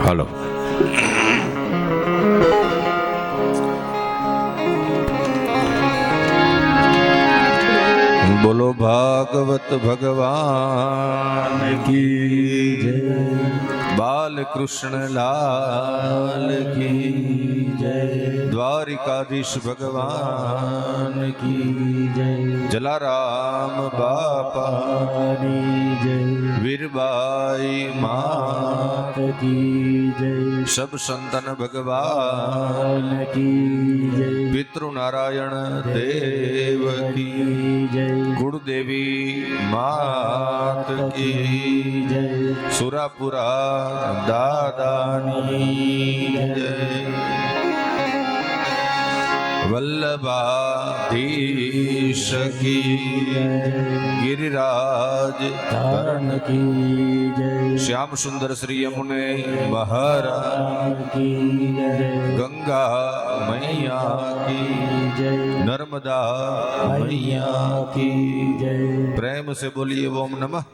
હાલો. બોલો ભાગવત ભગવાન કી જય, બાલકૃષ્ણ લાલ કી જય, દ્વારિકાધીશ ભગવાન કી જય, જલારામ બાપાની જય, વીરબાઈ માત કી જય, સબ સંતન ભગવાન કી જય, પિતૃનારાયણ દેવ કી જય, ગુરુદેવી માત કી જય, સુરાપુરા દાદાની જય, વલ્લભાધીશ કી ગિરિરાજ ધરણ કી જય, શ્યામ સુંદર શ્રી યમુને મહારાજ કી જય, ગંગા મૈયા કી જય, नर्मदा मैया की जय। प्रेम से बोलिए ओम नमः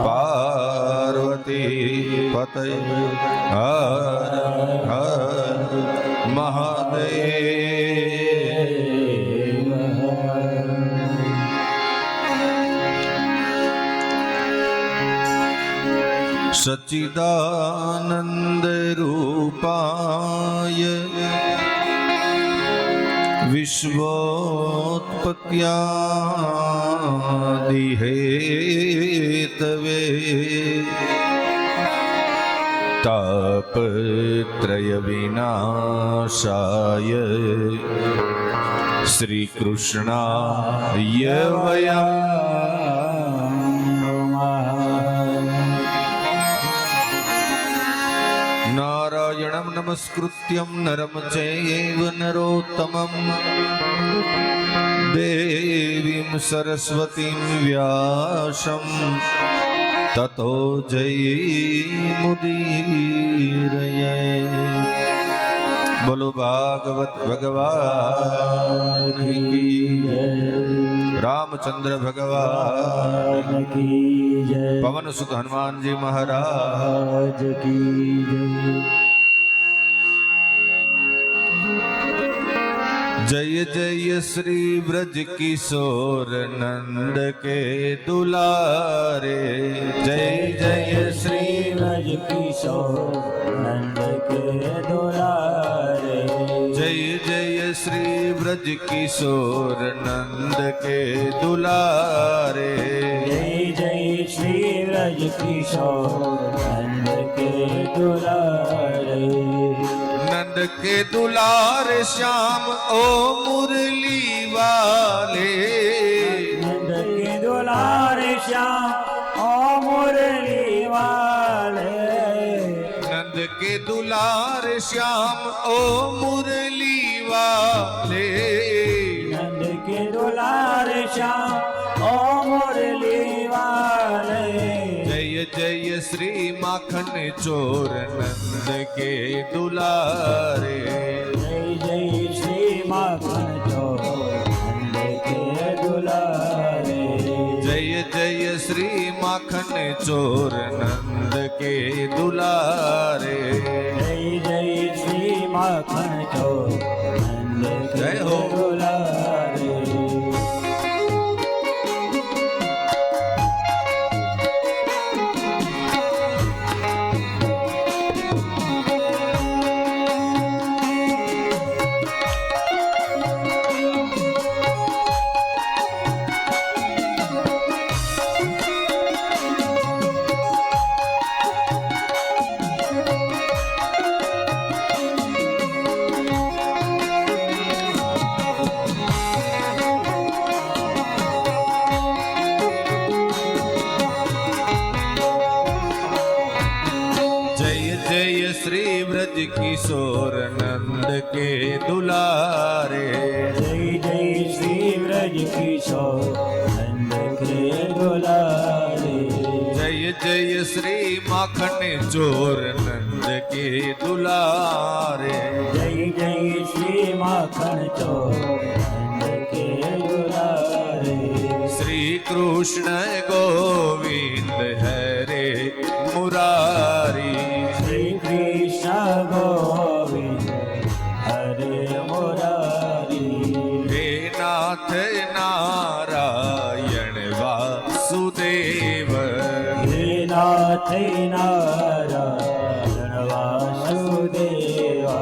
पार्वती पतये हर हर महादेव। सच्चिदानंद रूपाय विश्वोत्पत्त्यादि हेतवे तापत्रय विनाशाय श्री कृष्णाय वयम् नारायणं नमस्कृत्यं नरं चैव नरोत्तमं देवीं सरस्वतीं व्यासं ततो जयमुदीरये। बोलो भागवत भगवान की जय, रामचंद्र भगवान की जय, पवन सुत हनुमान जी महाराज की जय। जय जय श्री ब्रज किशोर नंद के दुलारे, जय जय श्री ब्रज किशोर नंद के दुलारे, जय जय श्री ब्रज किशोर नंद के दुलारे, जय जय श्री ब्रज किशोर नंद के दुलारे। नंद के दुलारे श्याम ओ मुरली वाले, नंद के दुलारे श्याम ओ मुरली वाले, नंद के दुलारे श्याम ओ मुरली वाले, नंद के दुलारे श्याम ओ मुरली वाले। जय जय श्री माखन चोर नंद के दुलारे, जय जय श्री माखन चोर नंद के दुलारे, जय जय श्री माखन चोर नंद के दुलारे, जय जय श्री माखन चोर नंद के दुलारे। किशोर नंद के दुलारे, जय जय श्री ब्रज किशोर नंद के दुलारे, जय जय श्री माखन चोर नंद के दुलारे, जय जय श्री माखन चोर नंद के दुलारे। श्री कृष्ण गोविंद हरे मुरारी, श्री कृष्ण થઈ નારાયણ વાસુદેવા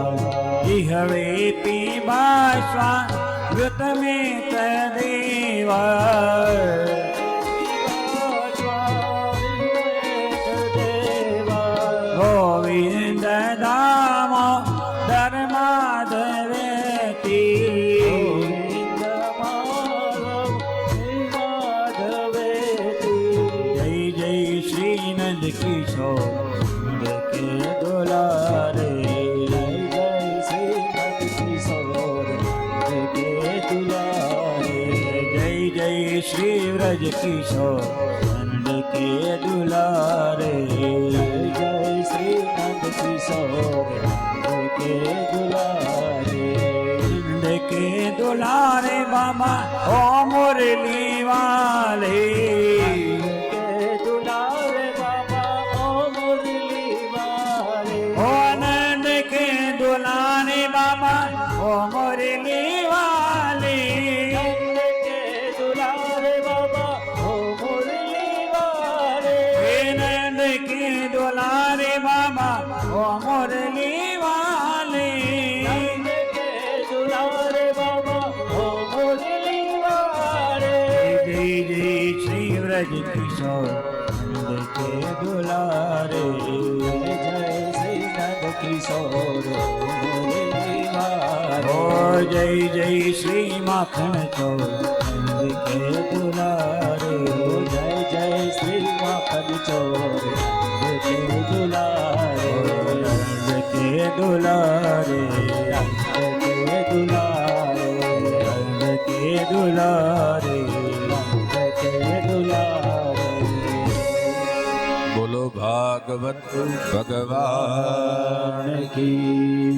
હવે પીબા સ્વાગતમે તદેવા ગોવિંદ દામ ધર્માધવેતી જય જય શ્રી નંદ કિશોર કે દુલારે જય જય શ્રી નંદ કિશોર કે દુલારે જય જય શ્રી વ્રજ કિશોર નંદ કે દુલારે જય જય શ્રી નંદ કિશોર के दुलारे नंद के दुलारे बाबा ओ मुरली वाले के दुलारे बाबा ओ मुरली वाले ओ नंद के दुलारे बाबा ओ मुरली वाले नंद के दुलारे बाबा ओ मुरली वाले नंद के दुलारे बाबा ओ मुरली व्रज किशोर नंद के दुलारे जय श्री नंद किशोर ओ जय जय श्री माखन चोर नंद के दुलारे जय जय श्री माखन चोर नंद के दुलारे नंद के दुलारे नंद के दुलारे नंद के दुलारे बोलो भागवत भगवान की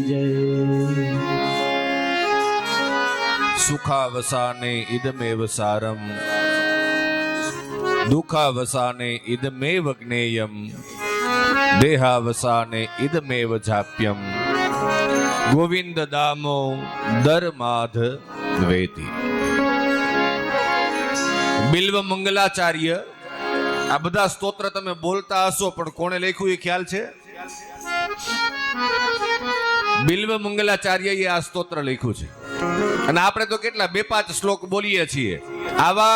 जय सुखावसाने इदमेव सारम दुखावसाने इदमेव ज्ञेयम देहावसाने इदमेव जाप्यम गोविंद दामो दरमाध वेति बिल्व मंगलाचार्य આ બધા સ્તોત્ર તમે બોલતા હશો પણ કોણે લખ્યું એ ખ્યાલ છે? બિલ્વ મંગલાચાર્યએ આ સ્તોત્ર લખ્યું છે અને આપણે તો કેટલા 2-5 શ્લોક બોલીએ છીએ. આવા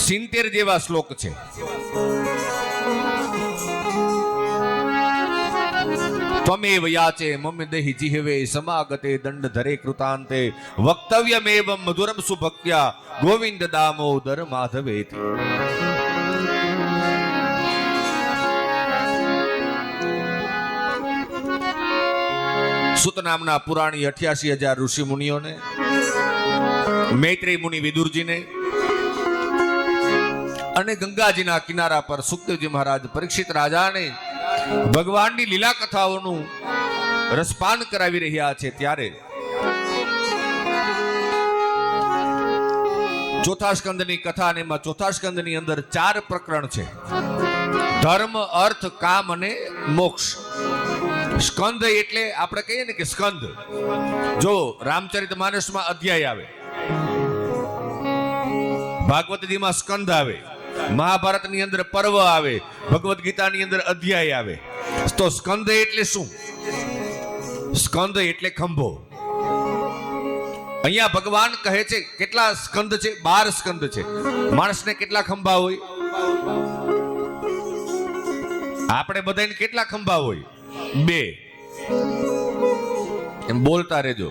70 જેવા શ્લોક છે. त्वमेव याचे मम देहि जिह्वे समागते दंड धरे कृतांते वक्तव्यमेवं मधुरम सुभक्त्या गोविंद दामोदर माधवेति. સુત નામના પુરાણી 88,000 ઋષિ મુનિઓને, મૈત્રેય મુનિ વિદુરજીને અને ગંગાજીના કિનારા પર સુખદેવજી મહારાજ પરીક્ષિત રાજાને ભગવાનની લીલા કથાઓનું રસપાન કરાવી રહ્યા છે. ત્યારે ચોથા સ્કંદની કથા અને એમાં ચોથા સ્કંદની અંદર 4 પ્રકરણ છે: ધર્મ, અર્થ, કામ અને મોક્ષ. સ્કંદ એટલે આપણે કહીએ ને કે સ્કંદ, જો રામચરિતમાનસમાં અધ્યાય આવે, ભાગવતજીમાં સ્કંદ આવે, મહાભારતની અંદર પર્વ આવે, ભગવદ ગીતાની અંદર અધ્યાય આવે. તો સ્કંદ એટલે શું? સ્કંદ એટલે ખંભો. અહીંયા ભગવાન કહે છે કેટલા સ્કંદ છે? 12 સ્કંદ છે. માણસને કેટલા ખંભા હોય? આપણે બધાને કેટલા ખંભા હોય? 2. એમ બોલતા રહેજો.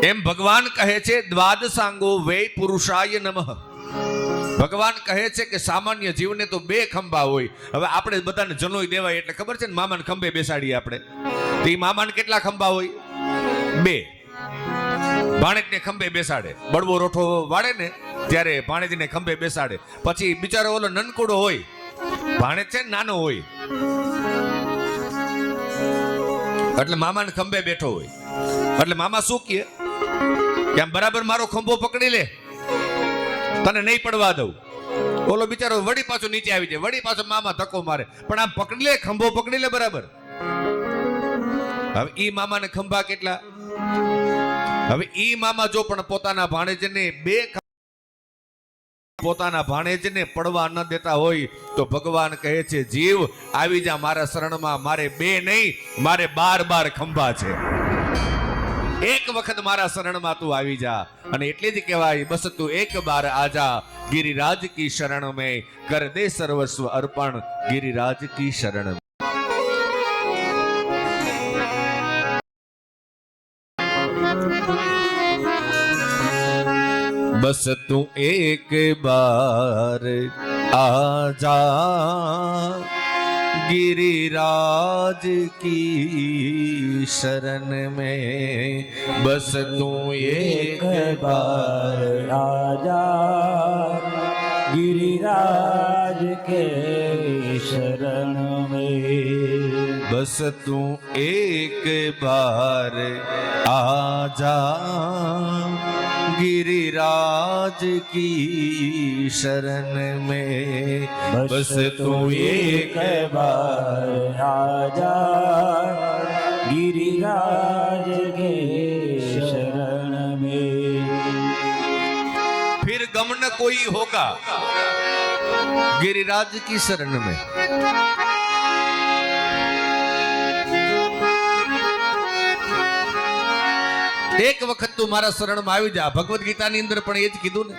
એમ ભગવાન કહે છે દ્વાદશાંગો વૈ પુરુષાય નમઃ. ભગવાન કહે છે કે સામાન્ય જીવને તો 2 ખંભા હોય. હવે આપણે બધાને જનોઈ દેવાય એટલે ખબર છે ને, મામાને ખંભે બેસાડીએ આપણે, તો એ મામાને કેટલા ખંભા હોય? 2. ભાણેજને ખંભે બેસાડે, બળવો રોઠો વાળે ને ત્યારે ભાણેજને ખંભે બેસાડે. પછી બિચારો ઓલો નનકુડો હોય, ભાણેજ છે નાનો હોય, એટલે મામાને ખંભે બેઠો હોય. એટલે મામા શું કહે કે આમ બરાબર મારો ખંભો પકડી લે, તને નહીં પડવા દઉં. ઓલો બિચારો વળી પાછો નીચે આવી જાય, વળી પાછો મામા ધક્કો મારે, પણ આમ પકડી લે, ખંભો પકડી લે બરાબર. હવે ઈ મામાને ખંભા કેટલા? હવે ઈ મામા જો પણ પોતાના ભાણેજને પોતાના ભાણેજને પડવા ન દેતા હોય તો ભગવાન કહે છે, જીવ આવી જા મારા શરણમાં. મારે 2 નહીં, મારે 12 ખંભા છે. એક વખત મારા શરણમાં તું આવી જા. અને એટલે જ કહેવાય, બસ તું એક બાર આજા, ગિરિરાજ કી શરણ મેં કર દે સર્વસ્વ અર્પણ, ગિરિરાજ કી શરણ. बस तू एक बार आजा, गिरिराज की शरण में. बस तू एक बार आजा, गिरिराज के शरण में. बस तू एक बार आजा, गिरिराज की शरण में. बस तू एक बार आजा, गिरिराज के शरण में. फिर गम न कोई होगा, गिरिराज की शरण में. એક વખત તું મારા શરણમાં આવી જા. ભગવદ ગીતાની અંદર પણ એ જ કીધું ને,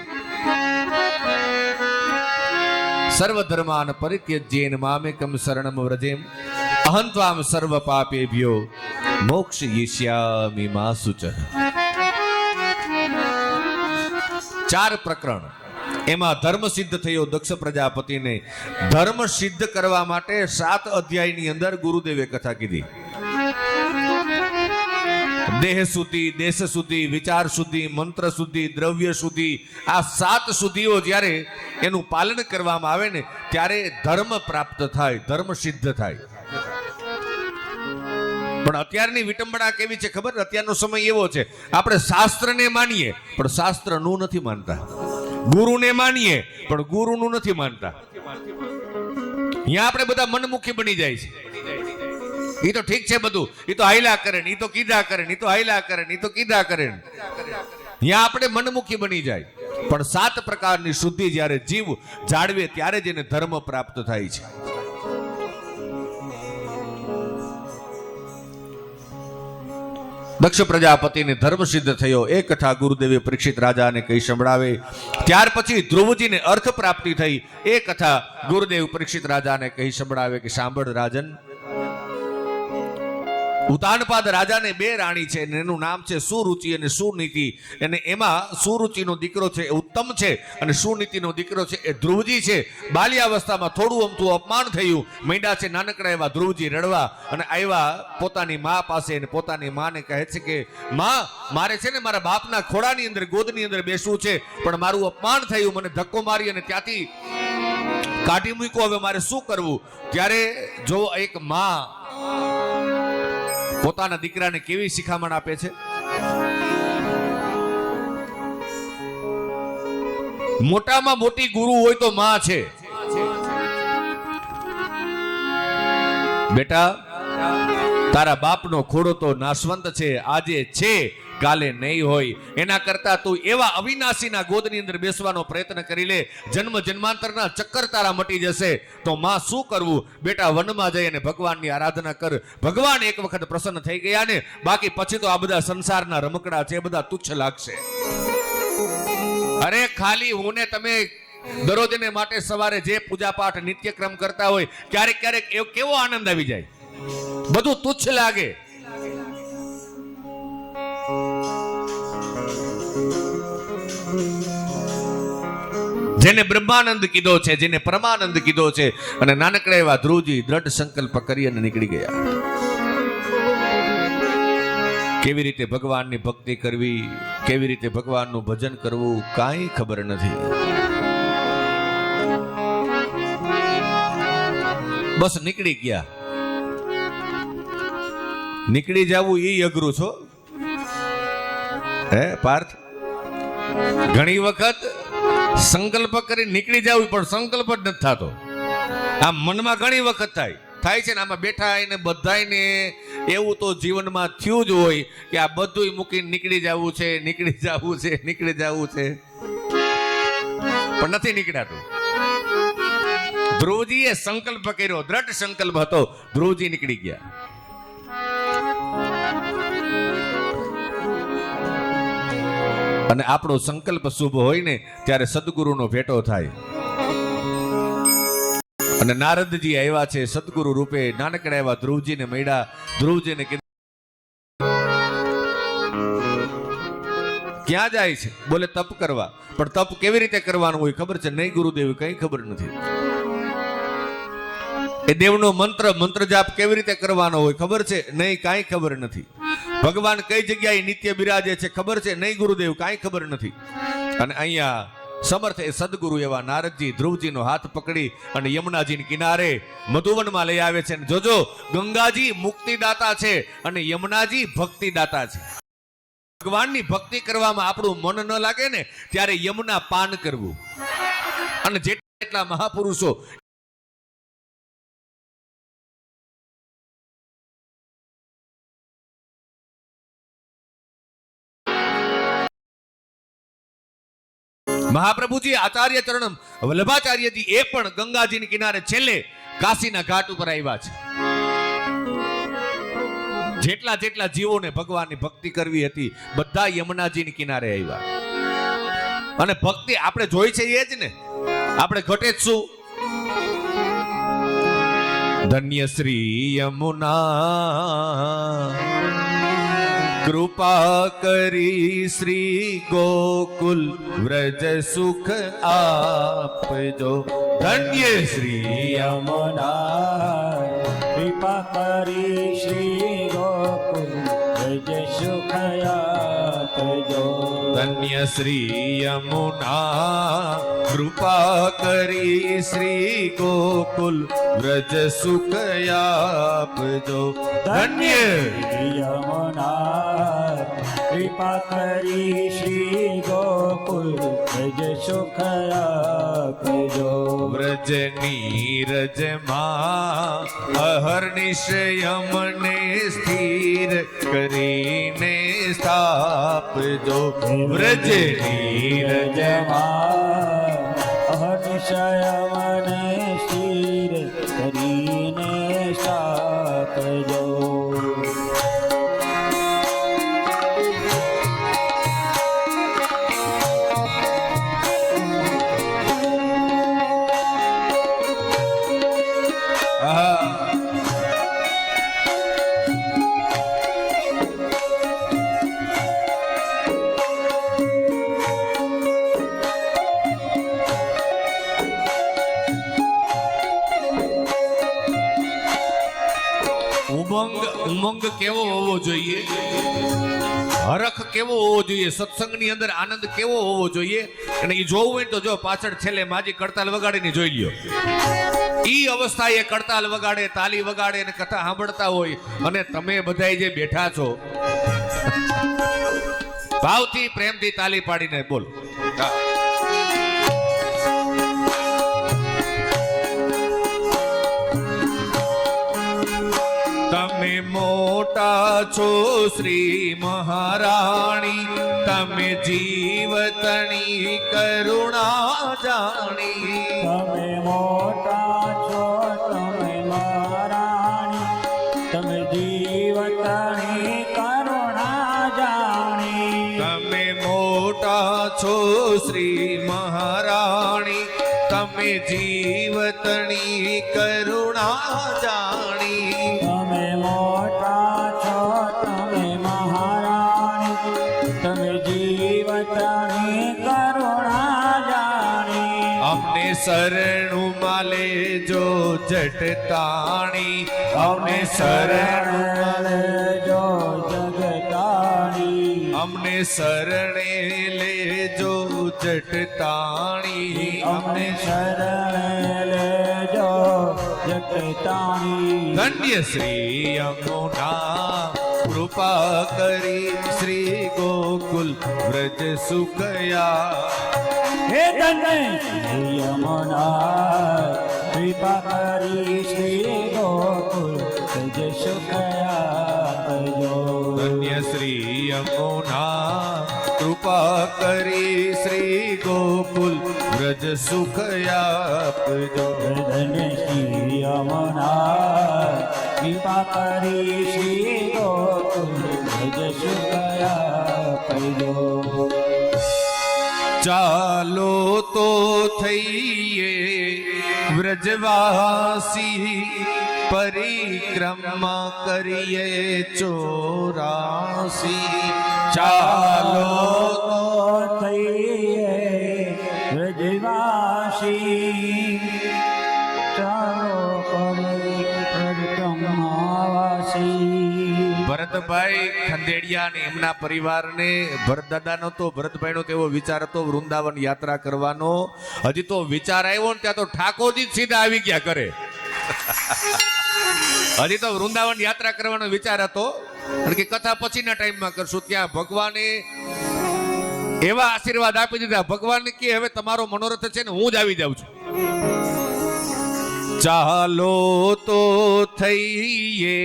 સર્વધર્માન પરિત્યજ્યેન મામેકમ શરણમ વ્રજેમ અહં ત્વામ સર્વ પાપેભ્યો મોક્ષયિષ્યામિ મા શુચઃ. 4 પ્રકરણ. એમાં ધર્મ સિદ્ધ થયો દક્ષ પ્રજાપતિને. ધર્મ સિદ્ધ કરવા માટે 7 અધ્યાયની અંદર ગુરુદેવે કથા કીધી. દેહ શુદ્ધિ, દેશ શુદ્ધિ, વિચાર શુદ્ધિ, મંત્ર શુદ્ધિ, દ્રવ્ય શુદ્ધિ, આ 7 શુદ્ધિઓ જ્યારે એનું પાલન કરવામાં આવે ને ત્યારે ધર્મ પ્રાપ્ત થાય, ધર્મ સિદ્ધ થાય. પણ અત્યારની વિટંબણા કેવી છે ખબર? અત્યારનો સમય એવો છે, આપણે શાસ્ત્રને માનીએ પણ શાસ્ત્રનું નથી માનતા, ગુરુને માનીએ પણ ગુરુનું નથી માનતા. અહીંયા આપણે બધા મનમુખી બની જાય છે. ઈ તો ઠીક છે બધું, ઈ તો હાઈલા કરે ને, ઈ તો કીધા કરે ને, ઈ તો હાઈલા કરે ને, ઈ તો કીધા કરે ને. અહીંયા આપણે મનમુખી બની જાય. પણ 7 પ્રકારની શુદ્ધિ જ્યારે જીવ જાળવે ત્યારે જ એને ધર્મ પ્રાપ્ત થાય છે. દક્ષ પ્રજાપતિને ધર્મ સિદ્ધ થયો એ કથા ગુરુદેવે પરીક્ષિત રાજાને કહી સંભળાવે. ત્યાર પછી ધ્રુવજીને અર્થ પ્રાપ્તિ થઈ એ કથા ગુરુદેવ પરીક્ષિત રાજાને કહી સંભળાવે કે સાંભળ રાજન, ઉતાનપાદ રાજાને 2 રાણી છે અને એનું નામ છે સુરુચિ અને સુનીતિ. અને એમાં સુરુચિનો દીકરો છે એ ઉત્તમ છે અને સુનીતિનો દીકરો છે એ ધ્રુવજી છે. બાલ્યાવસ્થામાં થોડું અમથું અપમાન થયું, માંડ્યા છે નાનકડા એવા ધ્રુવજી રડવા અને આવ્યા પોતાની મા પાસે અને પોતાની માને કહે છે કે માં, મારે છે ને મારા બાપના ખોળાની અંદર ગોદની અંદર બેસવું છે, પણ મારું અપમાન થયું, મને ધક્કો મારી અને ત્યાંથી કાઢી મૂક્યો, હવે મારે શું કરવું? ત્યારે જો એક માં પોતાના દીકરાને કેવી શિખામણ આપે છે. મોટામાં મોટી ગુરુ હોય તો માં છે. બેટા, તારા બાપનો ખોડો તો નાશવંત છે, આજે છે કાલે નહીં હોય. એના કરતા તું એવા અવિનાશીના ગોદની અંદર બેસવાનો પ્રયત્ન કરી લે, જન્મ જન્માંતરના ચક્કર તારા મટી જશે. તો માં શું કરવું? બેટા, વનમાં જઈ અને ભગવાનની આરાધના કર. ભગવાન એક વખત પ્રસન્ન થઈ ગયા ને બાકી પછી તો આ બધા સંસારના રમકડા છે બધા તુચ્છ લાગશે. અરે ખાલી હું ને તમે દરરોજને માટે સવારે જે પૂજા પાઠ નિત્યક્રમ કરતા હોય, ક્યારેક ક્યારેક કેવો આનંદ આવી જાય, બધું તુચ્છ લાગે. જેને બ્રહ્માનંદ કીધો છે, જેને પરમાનંદ કીધો છે, અને નાનકડા એવા ધ્રુવજી દ્રઢ સંકલ્પ કરી અને નીકળી ગયા. કેવી રીતે ભગવાનની ભક્તિ કરવી, કેવી રીતે ભગવાનનું ભજન કરવું, કાંઈ ખબર નથી. બસ નીકળી ગયા. નીકળી જવું એ અઘરું છો હે પાર્થ. ઘણી વખત સંકલ્પ કરી નીકળી જવું પણ સંકલ્પ જ નથી થતો. આ મનમાં ઘણી વખત થાય થાય છે ને આમાં બેઠા એને બધાયને એવું તો જીવનમાં થયું જ હોય કે આ બધું મૂકીને નીકળી જવું છે, નીકળી જવું છે, નીકળી જવું છે, પણ નથી નીકળાતું. ધ્રુવજીએ સંકલ્પ કર્યો, દ્રઢ સંકલ્પ હતો, ધ્રુવજી નીકળી ગયા. અને આપણો સંકલ્પ શુભ હોય ને ત્યારે સદગુરુનો ભેટો થાય. અને નારદજી આવ્યા છે સદગુરુ રૂપે, નાનકડા એવા ધ્રુવજીને મળ્યા. ધ્રુવજીને કીધું ક્યાં જાય છે? બોલે તપ કરવા. પણ તપ કેવી રીતે કરવાનું હોય ખબર છે? નહીં ગુરુદેવ, કઈ ખબર નથી. એ દેવનો મંત્ર જાપ કેવી રીતે કરવાનો હોય ખબર છે? નહીં, કાંઈ ખબર નથી. ભગવાન કઈ જગ્યાએ નિત્ય બિરાજે છે ખબર છે? નહીં ગુરુદેવ, કાંઈ ખબર નથી. અને અહીંયા સમર્થ એ સદગુરુ એવા નારદજી ધ્રુવજીનો હાથ પકડી અને યમુનાજીને કિનારે મધુવનમાં લઈ આવે છે. અને જોજો, ગંગાજી મુક્તિદાતા છે અને યમુનાજી ભક્તિદાતા છે. ભગવાનની ભક્તિ કરવામાં આપણું મન ન લાગે ને ત્યારે યમુના પાન કરવું. અને જેટલા મહાપુરુષો મહાપ્રભુજી આચાર્ય ચરણમ વલ્લભાચાર્યજી એ પણ ગંગાજીની કિનારે છેલ્લે કાશીના ઘાટ ઉપર આવ્યા છે. જેટલા જીવોને ભગવાનની ભક્તિ કરવી હતી બધા યમુનાજીની કિનારે આવ્યા. અને ભક્તિ આપણે જોઈ છે એ જ ને, આપણે ઘટે જ શું? ધન્ય શ્રી યમુના કૃપા કરી શ્રી ગોકુલ વ્રજ સુખ આપજો. ધન્ય શ્રી યમુના કૃપા કરી શ્રી ગોકુલ વ્રજ સુખ આપજો. ધન્ય શ્રી યમુના કૃપા કરી શ્રી ગોકુલ વ્રજ સુખ આપજો. ધન્ય યમુના કૃપા કરી શ્રી ગોકુલ વ્રજ સુખ આપજો. વ્રજ નીરજમાં અહર્નિશ યમને સ્થિર કરીને સ્થાપજો. વ્રજ નીરજમાં અહર્નિશ યમને સ્થિર કરીને સ્થાપજો. ઉમંગ કેવો હોવો જોઈએ, હરખ કેવો હોવો જોઈએ, સત્સંગની અંદર આનંદ કેવો હોવો જોઈએ. અને એ જોવું હોય તો જો પાછળ છેલ્લે માજી કડતાલ વગાડીને જોઈ લ્યો. ઈ અવસ્થાએ કડતાલ વગાડે, તાલી વગાડે અને કથા સાંભળતા હોય અને તમે બધા જે બેઠા છો ભાવથી પ્રેમથી તાલી પાડીને બોલ. તમે મોટા છો શ્રી મહારાણી, તમે જીવતની કરુણા જાણી. તમે મોટા છો તમે મહારાણી, તમે જીવતની કરુણા જાણી. તમે મોટા છો શ્રી મહારાણી, તમે જીવતની કરુણા જાણી. તમે મોટા છો તમે મહારાણી, તમે જીવતની કરુણા જાણી. અમને શરણુમાં લેજો જટતાણી, અમને શરણુમાં લેજો જગતાણી. અમને શરણે લેજો જટતાણી, અમને શરણે લેજો જગતાણી. ધન્ય શ્રી યમુના કૃપા કરી શ્રી ગોકુલ વ્રજ સુખયા. હે ધન્ય શ્રી યમુના કૃપા કરી શ્રી ગોકુલ જે સુખ આપજો. ધન્ય શ્રી યમુના કૃપા કરી શ્રી ગોકુલ વ્રજ સુખ આપજો. ધન્ય શ્રી યમુના કૃપા કરી શ્રી ગોકુલ જે સુખ આપજો. ચાલો તો થઈએ વ્રજવાસી પરિક્રમા કરીએ 84. ચાલો તો થઈએ વ્રજવાસી, ચાલો કરી પરિક્રમાવાસી. ભરતભાઈ ખંડેડિયા અને એમના પરિવારને ભરતદાદાનો તો ભરતભાઈનો તેવો વિચાર હતો વૃંદાવન યાત્રા કરવાનો. હજી તો વિચાર આવ્યો ને ત્યાં તો ઠાકોરજી જ સીધા આવી ગયા કરે. હજી તો વૃંદાવન યાત્રા કરવાનો વિચાર હતો, કારણ કે કથા પછીના ટાઈમમાં કરશું. ત્યાં ભગવાને એવા આશીર્વાદ આપી દીધા. ભગવાન કે હવે તમારો મનોરથ છે ને હું જ આવી જાઉં છું. ચાલો તો થઈએ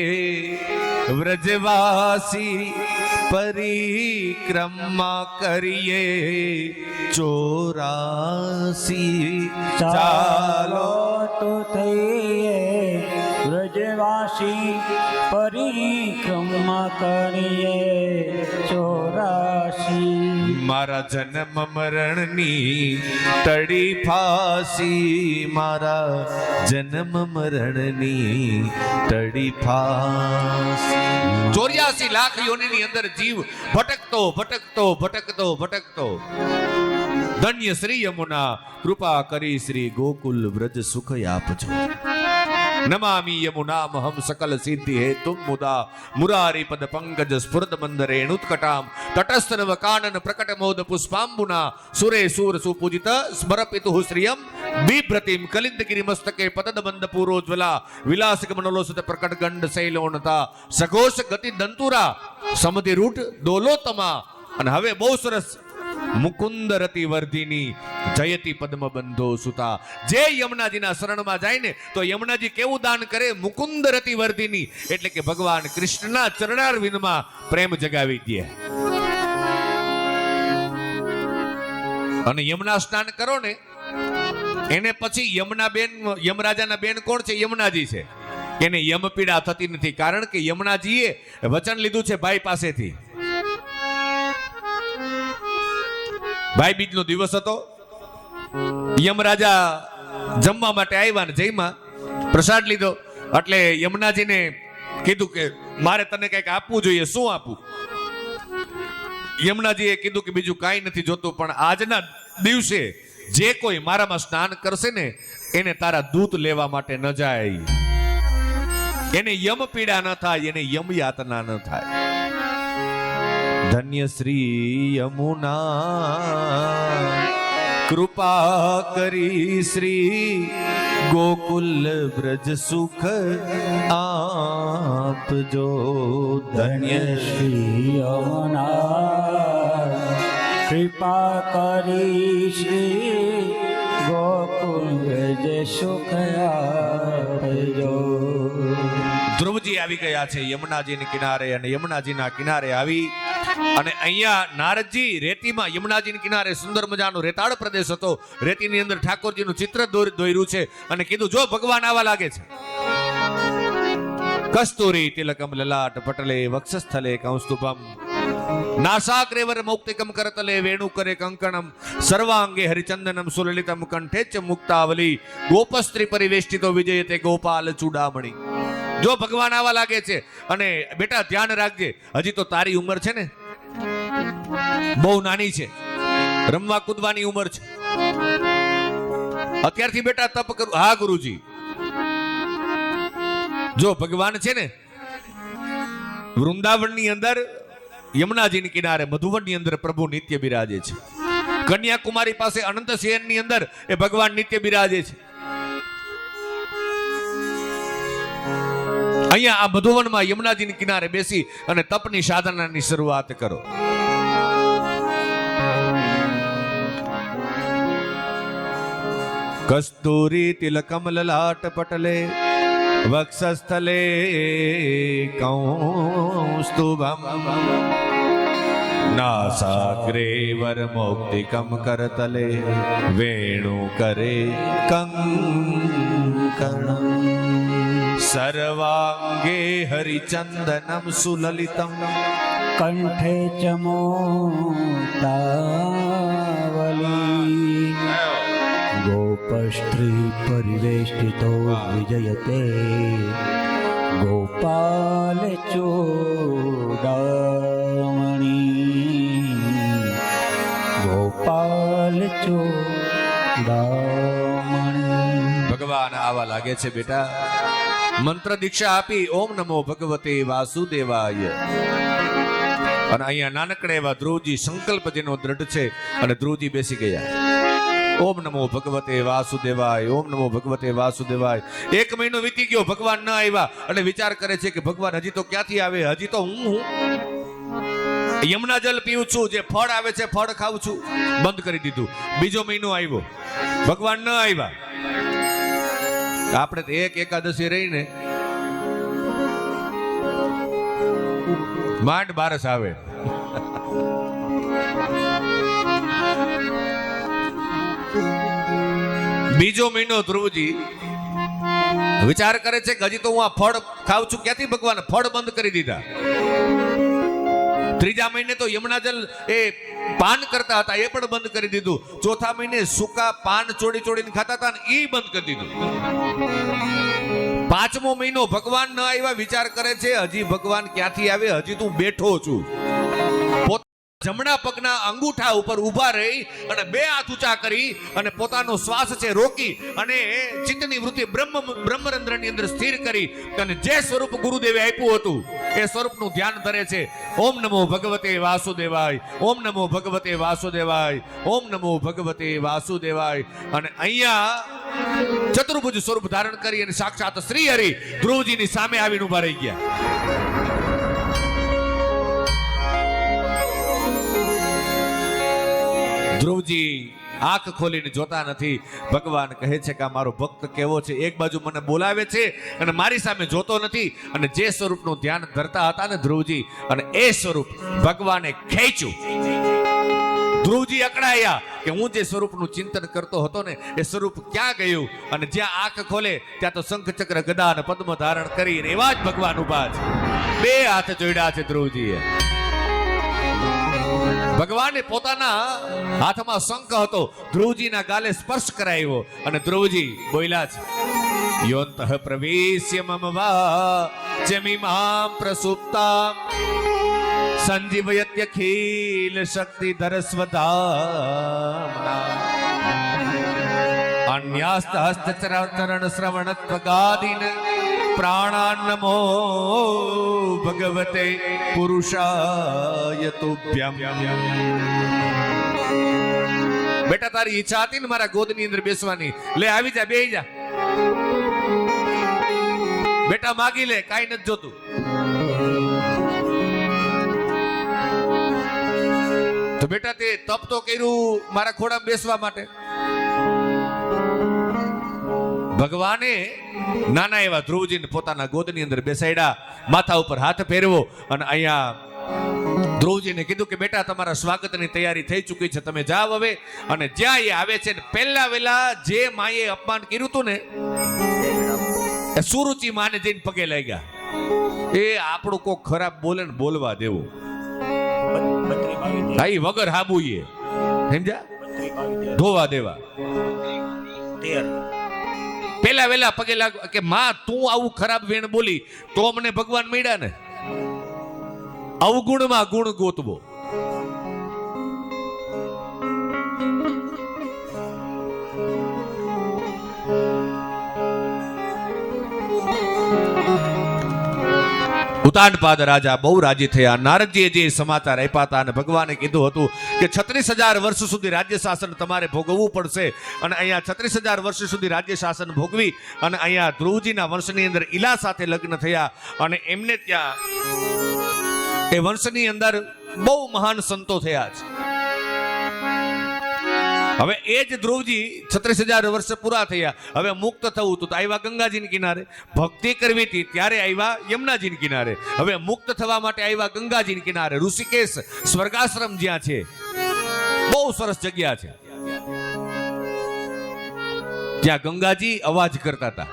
વ્રજવાસી પરિક્રમા કરીએ 84. ચાલો તો થઈએ વ્રજવાસી પરિક્રમા કરીએ 84. મારા જન્મ મરણની તડી ફાસી, મારા જન્મ મરણની તડી ફાસી. 84 લાખ યોનિની અંદર જીવ ભટકતો ભટકતો ભટકતો ભટકતો. ધન્ય શ્રી યમુના કૃપા કરી શ્રી ગોકુલ વ્રજ સુખ આપજો. નમામિ યમુનામહં સકલ સિદ્ધિ હેતુમ મુદા મુરારી પદ પંકજ સ્ફુરદ મંદરેણુત્કટામ તટસ્થનવ કાનન પ્રકટ મોદ પુષ્પાંબુના સુરે સુર સુપૂજિત સ્મરપિતુઃ શ્રિયમ બિભ્રતિમ કલિંદગિરી મસ્તકે પતદ બંદ પૂરોજ્વલા વિલાસિક મનોલોસત પ્રકટ ગંડ શૈલોણતા સઘોષ ગતિ દંતુરા સમધિ રૂઢ દોલોતમા. અને હવે બહુ સરસ મુકુંદ રતિ વર્ધિની જયતી પદ્મ બંધો સુતા. જે યમુનાજીના શરણમાં જાય ને તો યમુનાજી કેવું દાન કરે? મુકુંદ રતિ વર્ધિની, એટલે કે ભગવાન કૃષ્ણના ચરણારવિંદમાં પ્રેમ જગાવી દે. અને યમુના સ્નાન કરો ને એને પછી યમુના બેન, યમરાજાના બેન કોણ છે? યમુનાજી છે. એને યમ પીડા થતી નથી, કારણ કે યમુનાજીએ વચન લીધું છે ભાઈ પાસેથી. ભાઈ બીજનો દિવસ હતો, યમરાજા જમવા માટે આવ્યા ને જઈમાં પ્રસાદ લીધો. એટલે યમુનાજીને કીધું કે મારે તને કંઈક આપવું જોઈએ. શું આપું? યમુનાજીએ કીધું કે બીજું કાંઈ નથી જોતું, પણ આજના દિવસે જે કોઈ મારામાં સ્નાન કરશે ને એને તારા દૂત લેવા માટે ન જાય, એને યમ પીડા ન થાય, એને યમ યાતના ન થાય. ધન્ય શ્રી યમુના કૃપા કરી શ્રી ગોકુલ વ્રજ સુખ આપજો. ધન્ય શ્રી યમુના કૃપા કરી શ્રી ગોકુલ જે સુખ આપજો. ધ્રુવજી આવી ગયા છે યમુનાજીના કિનારે, અને યમુનાજીના કિનારે આવી અને અહીંયા નારદજી રેતીમાં, યમુનાજીના કિનારે સુંદર મજાનો રેતાળ પ્રદેશ હતો. રેતીની અંદર ઠાકોરજીનું ચિત્ર દોર્યું છે અને કીધું જો ભગવાન આવા લાગે છે. કસ્તુરી તિલકમ લલાટ પટલે વક્ષસ્થલે કૌસ્તુભમ નાસાગ્રેવર મૌક્તિકમ કરતલે વેણુ કરે કંકણમ સર્વાંગે હરિચંદનમ સુલલિતમ કંઠે ચ મુક્તાવલી ગોપસ્ત્રી પરિવેષ્ટિતો વિજયતે ગોપાલ ચૂડામણી. જો ભગવાન આવા લાગે છે. અને બેટા ધ્યાન રાખજે, હજી તો તારી ઉંમર છે ને બહુ નાની છે, રમવા કૂદવાની ઉંમર છે. અત્યારથી બેટા તપ કરું. હા ગુરુજી, જો ભગવાન છે ને વૃંદાવનની અંદર, યમુનાજીની કિનારે, મધુવનની અંદર પ્રભુ નિત્ય બિરાજે છે. કન્યાકુમારી પાસે અનંત શહેરની અંદર એ ભગવાન નિત્ય બિરાજે છે. અહીંયા આ મધુવનમાં યમુનાજીની કિનારે બેસી અને તપની સાધનાની શરૂઆત કરો. કસ્તુરી તિલકમ લલાટ પટલે વક્ષસ્થલે કૌસ્તુભમ નાસાગ્રે વરમૌક્તિકમ કરતલે વેણુ કરે કંકણમ સર્વાંગે હરિચંદનમ સુલલિતમ કંઠે ચ મોક્તાવલી ગોપસ્ત્રી પરિવેષ્ટિતો વિજયતે ગોપાલ ચોડામણી ગોપાલ ચોડામણી. ભગવાન આવા લાગે છે બેટા. મંત્ર દીક્ષા આપી ઓમ નમો ભગવતે વાસુદેવાય. અને અહીંયા નાનકડા એવા ધ્રુવજી સંકલ્પ જેનો દ્રઢ છે અને ધ્રુવજી બેસી ગયા. ઓમ નમો ભગવતે વાસુદેવાય, ઓમ નમો ભગવતે વાસુદેવાય. 1 મહિનો વીતી ગયો, ભગવાન ન આવ્યા અને વિચાર કરે છે કે ભગવાન હજી તો ક્યાંથી આવે, હજી તો હું યમુના જલ પીઉં છું, જે ફળ આવે છે ફળ ખાઉં છું, બંધ કરી દીધું. બીજો મહિનો આવ્યો, ભગવાન ન આવ્યા. આપણે તો એક એકાદશી રહીને માંડ બારસ આવે. બીજો મહિનો ધ્રુવજી વિચાર કરે છે કે હજી તો હું આ ફળ ખાઉં છું, ક્યાંથી ભગવાન ફળ બંધ કરી દીધા. ત્રીજા મહિને તો યમુના જલ એ પાન કરતા હતા, એ પણ બંધ કરી દીધું. ચોથા મહિને સૂકા પાન ચોડી ચોડીને ખાતા હતા ને એ બંધ કરી દીધું. 5મો મહિનો ભગવાન ન આવ્યા, વિચાર કરે છે હજી ભગવાન ક્યાંથી આવે, હજી તું બેઠો છું. જમણા પગના અંગૂઠા ઉપર ઊભા રહી અને 2 હાથ ઊંચા કરી અને પોતાનો શ્વાસ છે રોકી અને ચિત્તની વૃત્તિ બ્રહ્મરંધ્રની અંદર સ્થિર કરી અને જે સ્વરૂપ ગુરુદેવે આપ્યું હતું એ સ્વરૂપનું ધ્યાન ધરે છે. ઓમ નમો ભગવતે વાસુદેવાય, ઓમ નમો ભગવતે વાસુદેવાય, ઓમ નમો ભગવતે વાસુદેવાય. અને અહીંયા ચતુર્ભુજ સ્વરૂપ ધારણ કરી અને સાક્ષાત શ્રી હરિ ધ્રુવજીની સામે આવીને ઊભા રહી ગયા. ધ્રુવજી આંખ ખોલીને જોતા નથી. ભગવાન કહે છે કે આ મારો ભક્ત કેવો છે, એક બાજુ મને બોલાવે છે અને મારી સામે જોતો નથી. અને જે સ્વરૂપનું ધ્યાન ધરતા હતા ને ધ્રુવજી, અને એ સ્વરૂપ ભગવાને ખેંચ્યું. ધ્રુવજી અકળાયા કે હું જે સ્વરૂપનું ચિંતન કરતો હતો ને એ સ્વરૂપ ક્યાં ગયું. અને જ્યાં આંખ ખોલે ત્યાં તો શંખ ચક્ર ગદા અને પદ્મ ધારણ કરીને એવા જ ભગવાન ઉભા છે. 2 હાથ જોડ્યા છે ધ્રુવજીએ. ભગવાને પોતાના હાથમાં શંખ હતો, ધ્રુવજીના ગાલે સ્પર્શ કરાવ્યો અને ધ્રુવજી બોલ્યા છે યોંતઃ પ્રવેશ્ય મમ વા ચમિમાં પ્રસુપ્તાં સંજીવયત્યખિલ શક્તિધર સ્વધામના અન્યાસ્ત હસ્તચરણ શ્રવણત્વગાદીન પ્રાણાન્નમો ભગવતે પુરુષાય તુભ્યમ. બેટા તારી ઈચ્છા હતી ને મારા ગોદની અંદર બેસવાની, લે આવી જા, બેહી જા. બેટા માગી લે, કાઈ નથી જોતું. તો બેટા તે તપ તો કર્યું મારા ખોડામાં બેસવા માટે. ભગવાને નાના એવા ધ્રુવજીને પોતાના ગોદની અંદર બેસાડ્યા, માથા ઉપર હાથ ફેરવો અને અહીંયા ધ્રુવજીને કીધું કે બેટા તમારા સ્વાગતની તૈયારી થઈ ચૂકી છે, તમે જાવ હવે. અને જ્યાં એ આવે છે પહેલા વેલા જે માએ અપમાન કર્યું હતું ને એ સુરુચિ માને જઈને પગે લાગ્યા. એ આપણું કોઈ ખરાબ બોલે ને બોલવા દેવું, ભાઈ વગર હાબુએ સમજ્યા, ધોવા દેવા. પેલા વેલા પગે લાગ કે માં તું આવું ખરાબ વેણ બોલી તો મને ભગવાન મળ્યા ને. અવગુણમાં ગુણ ગોતવો. ઉતાનપાદ રાજા બહુ રાજી થયા. નારદજીએ જે સમાચાર આપ્યા હતા અને ભગવાને કીધું હતું કે 36,000 વર્ષ સુધી રાજ્ય શાસન તમારે ભોગવવું પડશે. અને અહીંયા 36,000 વર્ષ સુધી રાજ્ય શાસન ભોગવી અને અહીંયા ધ્રુવજીના વંશની અંદર ઈલા સાથે લગ્ન થયા. અને એમને ત્યાં એ વંશની અંદર બહુ મહાન સંતો થયા છે. હવે એ જ ધ્રુવજી 36,000 વર્ષ પૂરા થયા, હવે મુક્ત થવું તો આવ્યા ગંગાજીના કિનારે, ભક્તિ કરવી હતી ત્યારે આવ્યા યમુનાજીના કિનારે, હવે મુક્ત થવા માટે આવ્યા ગંગાજીના કિનારે. ઋષિકેશ સ્વર્ગાશ્રમ જ્યાં છે, બહુ સરસ જગ્યા છે. ત્યાં ગંગાજી અવાજ કરતા હતા,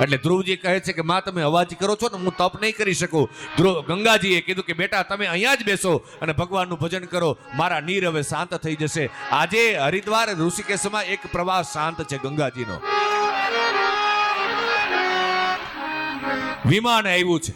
એટલે ધ્રુવજી કહે છે કે માં તમે અવાજ કરો છો ને, હું તપ નહીં કરી શકું. ગંગાજીએ કીધું કે બેટા તમે અહીંયા જ બેસો અને ભગવાનનું ભજન કરો, મારા નીર હવે શાંત થઈ જશે. આજે હરિદ્વાર ઋષિકેશમાં એક પ્રવાહ શાંત છે ગંગાજીનો. વિમાન આવ્યું છે,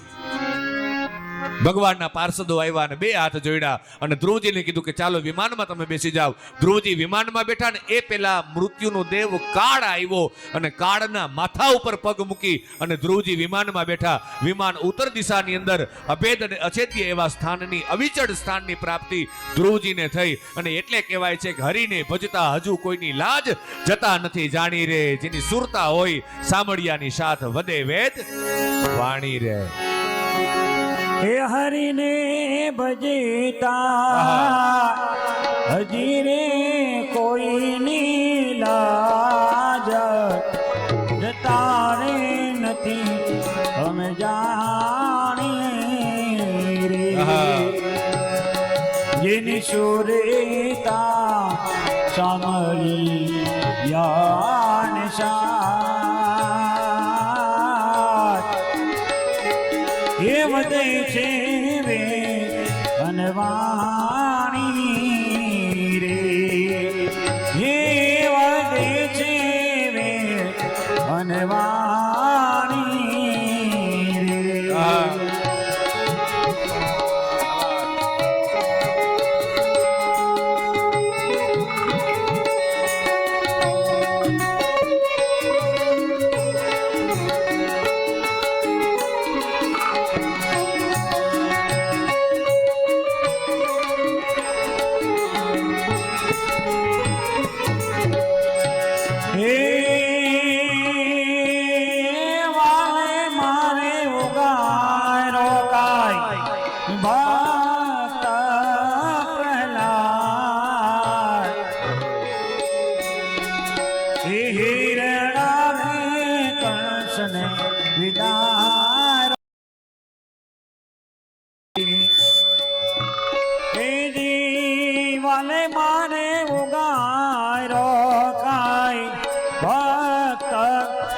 ભગવાનના પાર્ષદો આવ્યા અને બે હાથ જોડ્યા અને ધ્રુવજીને કીધું કે ચાલો વિમાનમાં તમે બેસી જાઓ. ધ્રુવજી વિમાનમાં બેઠા ને એ પેલા મૃત્યુનો દેવ કાળ આવ્યો અને કાળના માથા ઉપર પગ મૂકી અને ધ્રુવજી વિમાનમાં બેઠા. વિમાન ઉત્તર દિશાની અંદર અભેદ અને અછેદ્ય એવા સ્થાનની, અવિચળ સ્થાનની પ્રાપ્તિ ધ્રુવજીને થઈ. અને એટલે કહેવાય છે કે હરિને ભજતા હજુ કોઈની લાજ જતા નથી જાણી રે, જેની સુરતા હોય સામળિયાની સાથ વધે વેદ વાણી રે. હે હરિને ભજતા હજી રે કોઈની લાજ જતા રે નથી અમે જાણીએ રે, જેની સુરતા સામળી યાન એ વધે છે વે અનવાણી રે, એ વધે છે વે અનવાણી રે. વાલે મારે ઉગારો કાય ભક્ત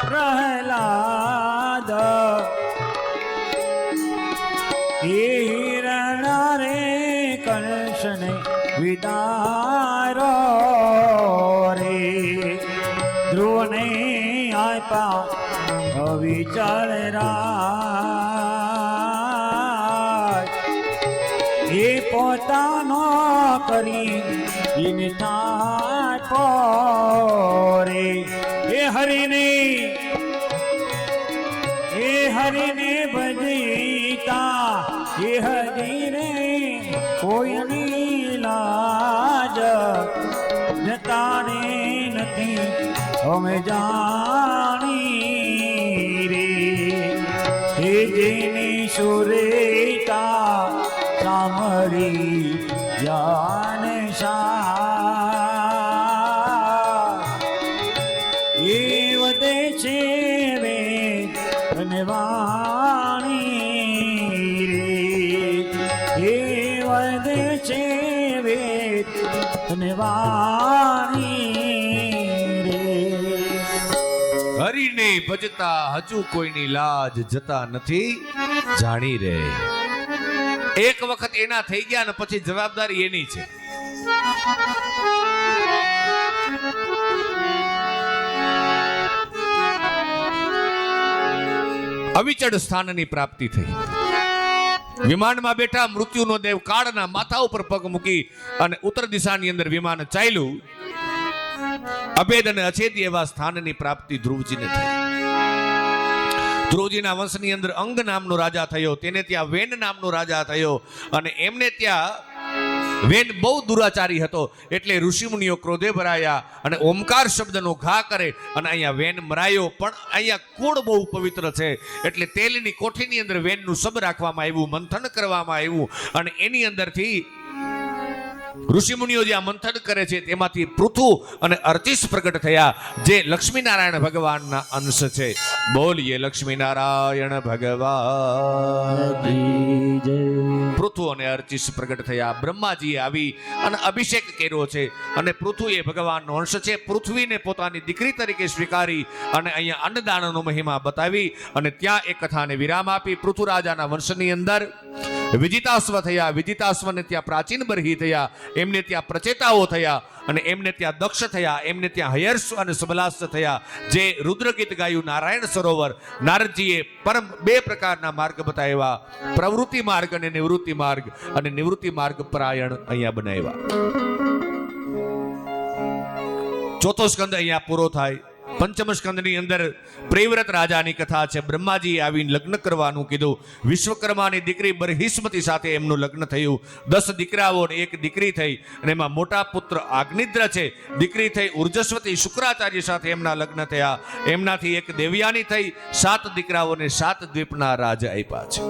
પ્રહલાદ, હિરણ રે કંસને વિદારો રે, ધ્રુવને આપ્યા અવિચળ રાજ, એ પોતાનો કરી ઇન થાય પોરે. એ હરિને ભજતા એ હરી રે કોઈની લાજ જતા રે નથી અમે જાણી રે, હે જેની સુરેતા સામરી જાન એ વધે છે વે ધનવાણી રે, એ વધે છે વે ધનવાણી રે. હરિને ભજતા હજુ કોઈની લાજ જતા નથી જાણી રે. એક વખત એના થઈ ગયા ને પછી જવાબદારી એની છે. અવિચળ સ્થાનની પ્રાપ્તિ થઈ. વિમાનમાં બેઠા મૃત્યુનો દેવ કાળના માથા ઉપર પગ મૂકી અને ઉત્તર દિશાની અંદર વિમાન ચાલ્યું. અભેદ અને અછેદ્ય એવા સ્થાનની પ્રાપ્તિ ધ્રુવજીને થઈ. ધ્રુવજીના વંશની અંદર અંગ નામનો રાજા થયો, તેને ત્યાં વેન નામનો રાજા થયો અને એમને ત્યાં વેન બહુ દુરાચારી હતો એટલે ઋષિમુનિઓ ક્રોધે ભરાયા અને ઓમકાર શબ્દનો ઘા કરે અને અહીંયા વેન મરાયો. પણ અહીંયા કુળ બહુ પવિત્ર છે એટલે તેલની કોઠીની અંદર વેનનું શબ રાખવામાં આવ્યું, મંથન કરવામાં આવ્યું અને એની અંદરથી ઋષિમુનિઓ જે આ મંથન કરે છે તેમાંથી પૃથુ અને અર્ચિસ પ્રગટ થયા, જે લક્ષ્મીનારાયણ ભગવાનના અંશ છે. બોલીએ લક્ષ્મીનારાયણ ભગવાન. પૃથુ અને અર્ચિસ પ્રગટ થયા. બ્રહ્માજીએ આવી અને અભિષેક કર્યો છે અને પૃથુ એ ભગવાનનો અંશ છે. પૃથ્વીને પોતાની દીકરી તરીકે સ્વીકારી અને અહીંયા અન્નદાનનો મહિમા બતાવી અને ત્યાં એક કથાને વિરામ આપી. પૃથુરાજાના વંશની અંદર વિજિતાશ્વ થયા. વિજિતાશ્વને ત્યાં પ્રાચીન બરહી થયા, એમને ત્યાં પ્રચેતાઓ થયા અને એમને ત્યાં દક્ષ થયા, એમને ત્યાં હયર્ષ અને સબલાસ્ત થયા, જે રુદ્રગીત ગાયું નારાયણ સરોવર. નારદજીએ પરમ બે પ્રકારના માર્ગ બતાવ્યા, પ્રવૃત્તિ માર્ગ અને નિવૃત્તિ માર્ગ, અને નિવૃત્તિ માર્ગ પરાયણ અહીંયા બનાવ્યા. ચોથો સ્કંદ અહીંયા પૂરો થાય. પંચમ સ્કંદની અંદર પ્રેવ્રત રાજાની કથા છે. બ્રહ્માજીએ આવીને લગ્ન કરવાનું કીધું. વિશ્વકર્માની દીકરી બરહિસ્મતી સાથે એમનું લગ્ન થયું. 10 દીકરાઓ અને 1 દીકરી થઈ અને એમાં મોટા પુત્ર આગ્નિદ્ર છે, દીકરી થઈ ઉર્જસ્વતી. શુક્રાચાર્ય સાથે એમના લગ્ન થયા. એમનાથી 1 દેવયાની થઈ. 7 દીકરાઓને 7 દ્વીપના રાજ આપ્યા છે.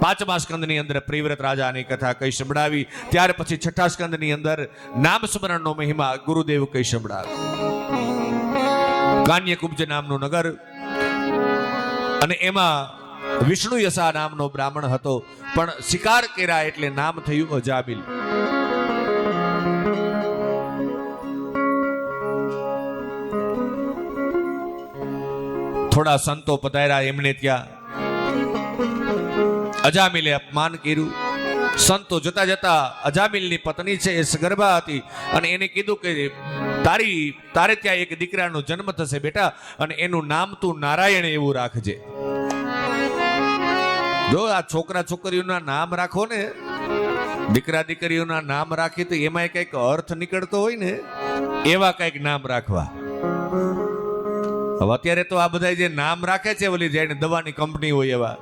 પાંચમા સ્કંદની અંદર પ્રેવ્રત રાજાની કથા કઈ સંભળાવી. ત્યાર પછી છઠ્ઠા સ્કંદની અંદર નામ સ્મરણનો મહિમા ગુરુદેવ કઈ સંભળાવી. કાન્યકુબ્જ નામનું નગર અને એમાં વિષ્ણુ યસા નામનો બ્રાહ્મણ હતો, પણ શિકાર કર્યા એટલે નામ થયું અજામિલ. થોડા સંતો પધાર્યા એમને ત્યાં. અજામિલે અપમાન કર્યું. સંતો જતા જતા અજામિલની પત્ની છે એ સગર્ભા હતી અને એને કીધું કે તારે ત્યાં એક દીકરાનો જન્મ થશે બેટા, અને એનું નામ તું નારાયણ એવું રાખજે. જો આ છોકરા છોકરીઓના નામ રાખો ને, દીકરા દીકરીઓના નામ રાખી તો એમાં કઈક અર્થ નીકળતો હોય ને, એવા કઈક નામ રાખવા. હવે અત્યારે તો આ બધા જે નામ રાખે છે ઓલી જઈને દવાની કંપની હોય એવા,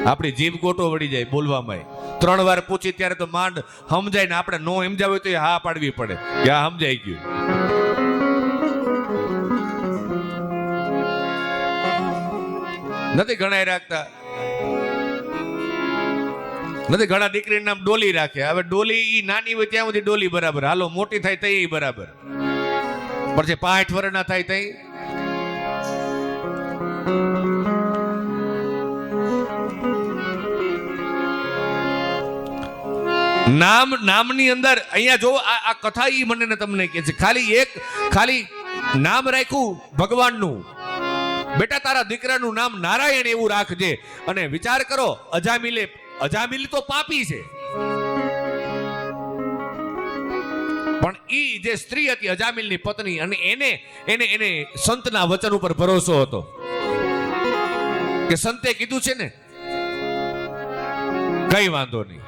આપણી જીભ ગોટો વળી જાય બોલવામાં. 3 વાર પૂછી ત્યારે તો માંડ સમજાય ને, આપણે નો સમજાવ હોય તો હા પાડવી પડે કે હા સમજાઈ ગયું. નથી ઘણા રાખતા, નથી ઘણા દીકરીનું નામ ડોલી રાખે. હવે ડોલી નાની હોય ત્યાં સુધી ડોલી બરાબર, હાલો મોટી થાય તઈ બરાબર, પછી 65 વર્ષના થાય તઈ. નામની અંદર અહીંયા જો આ કથા ઈ મને ને તમને કહે છે, ખાલી નામ રાખ્યું ભગવાનનું. બેટા તારા દીકરાનું નામ નારાયણ એવું રાખજે. અને વિચાર કરો, અજામિલ તો પાપી છે, પણ ઈ જે સ્ત્રી હતી અજામિલની પત્ની, અને એને સંતના વચન ઉપર ભરોસો હતો કે સંતે કીધું છે ને કઈ વાંધો નહીં.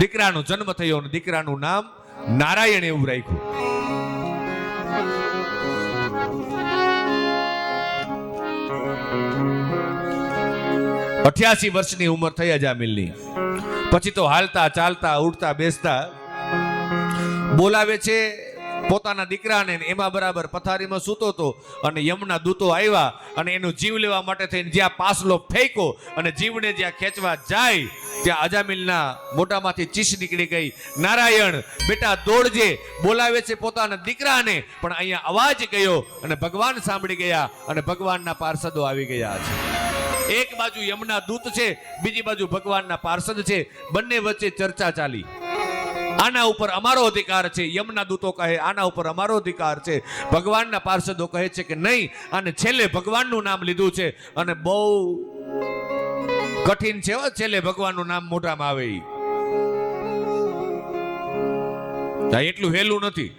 દીકરાનો જન્મ થયો અને દીકરાનું નામ નારાયણ એવું રાખ્યું. અઠ્યાસી વર્ષની ઉંમર થઈ અજામિલની. પછી તો હાલતા ચાલતા ઉઠતા બેસતા બોલાવે છે પોતાના દીકરાને, એમાં બરાબર પથારીમાં સૂતો હતો અને યમના દૂતો આવ્યા અને એનો જીવ લેવા માટે થઈને જ્યાં પાસલો ફેંકો અને જીવને જ્યાં ખેંચવા જાય ત્યાં અજામિલના મોઢામાંથી ચીસ નીકળી ગઈ. નારાયણ બેટા દોડજે, બોલાવે છે પોતાના દીકરાને, પણ અહીંયા અવાજ ગયો અને ભગવાન સાંભળી ગયા અને ભગવાનના પાર્ષદો આવી ગયા છે. એક બાજુ યમના દૂત છે, બીજી બાજુ ભગવાનના પાર્ષદ છે, બંને વચ્ચે ચર્ચા ચાલી. આના ઉપર અમારો અધિકાર છે, યમના દૂતો કહે આના ઉપર અમારો અધિકાર છે, ભગવાનના પાર્ષદો કહે છે કે નહીં. અને છેલ્લે ભગવાનનું નામ લીધું છે અને બહુ કઠિન છે છેલ્લે ભગવાનનું નામ મોઢામાં આવે. એટલું હેલું નથી.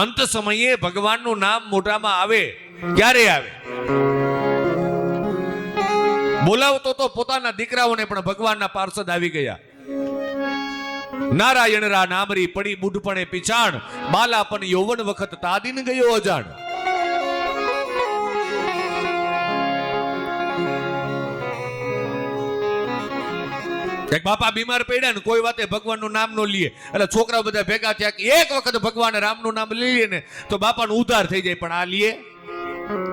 અંત સમયે ભગવાનનું નામ મોઢામાં આવે. ક્યારે આવે? બોલાવતો તો પોતાના દીકરાઓને, પણ ભગવાનના પાર્ષદ આવી ગયા. નારાયણ રા નામરી પડી બુઢપણે પીછાણ, બાલાપન યૌવન વખત તાદીન ગયો અજાણ. એક બાપા બીમાર પડ્યા ને કોઈ વાતે ભગવાનનું નામ નો લીએ એટલે છોકરા બધા ભેગા થયા કે એક વખત ભગવાન રામનું નામ લઈ લે ને તો બાપાનું ઉધાર થઈ જાય. પણ આ લીએ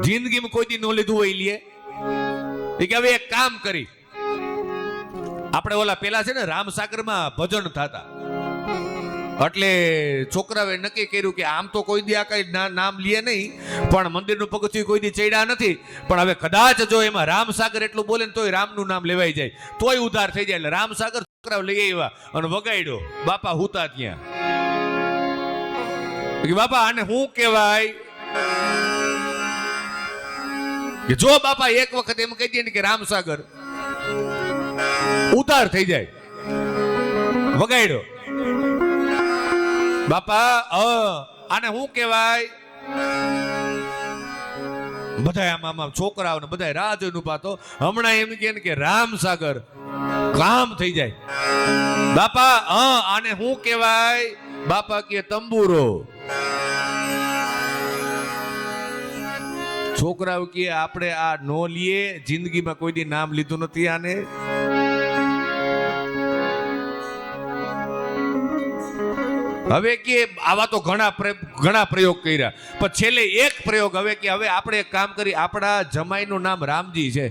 જિંદગીમાં કોઈ દી નો લીધું હોય લીએ. કે હવે એક કામ કરી, આપણે ઓલા પેલા છે ને રામસાગરમાં ભજન થતા, એટલે છોકરાએ નક્કી કર્યું કે આમ તો કોઈ દી આ કઈ નામ લે નહીં, પણ મંદિરનું પગથિયું કોઈ દી ચડ્યા નથી, પણ હવે કદાચ જો એમાં રામસાગર એટલું બોલે ને તોય રામનું નામ લેવાઈ જાય, તોય ઉધાર થઈ જાય. એટલે રામસાગર છોકરાઓ લઈ આવ્યા અને વગાડ્યો. બાપા હુતા ત્યાં કે બાપા આને શું કહેવાય? કે જો બાપા એક વખત એમ કહી દે ને કે રામસાગર, ઉધાર થઈ જાય. વગાડ્યો. બાપા આને શું કહેવાય? બધા આમાં છોકરાઓ ને બધા રાહ જોઈને ઉભા તો હમણાં એમ કે રામસાગર, કામ થઈ જાય. બાપા આને શું કહેવાય? બાપા કે તંબુરો. છોકરાઓ કે આપણે આ નો લીએ, જિંદગીમાં કોઈ દી નામ લીધું નથી આને. હવે કે આવા તો ઘણા પ્રયોગ કર્યા, પણ છેલ્લે એક પ્રયોગ હવે કે હવે આપણે એક કામ કરી, આપણા જમાઈનું નામ રામજી છે,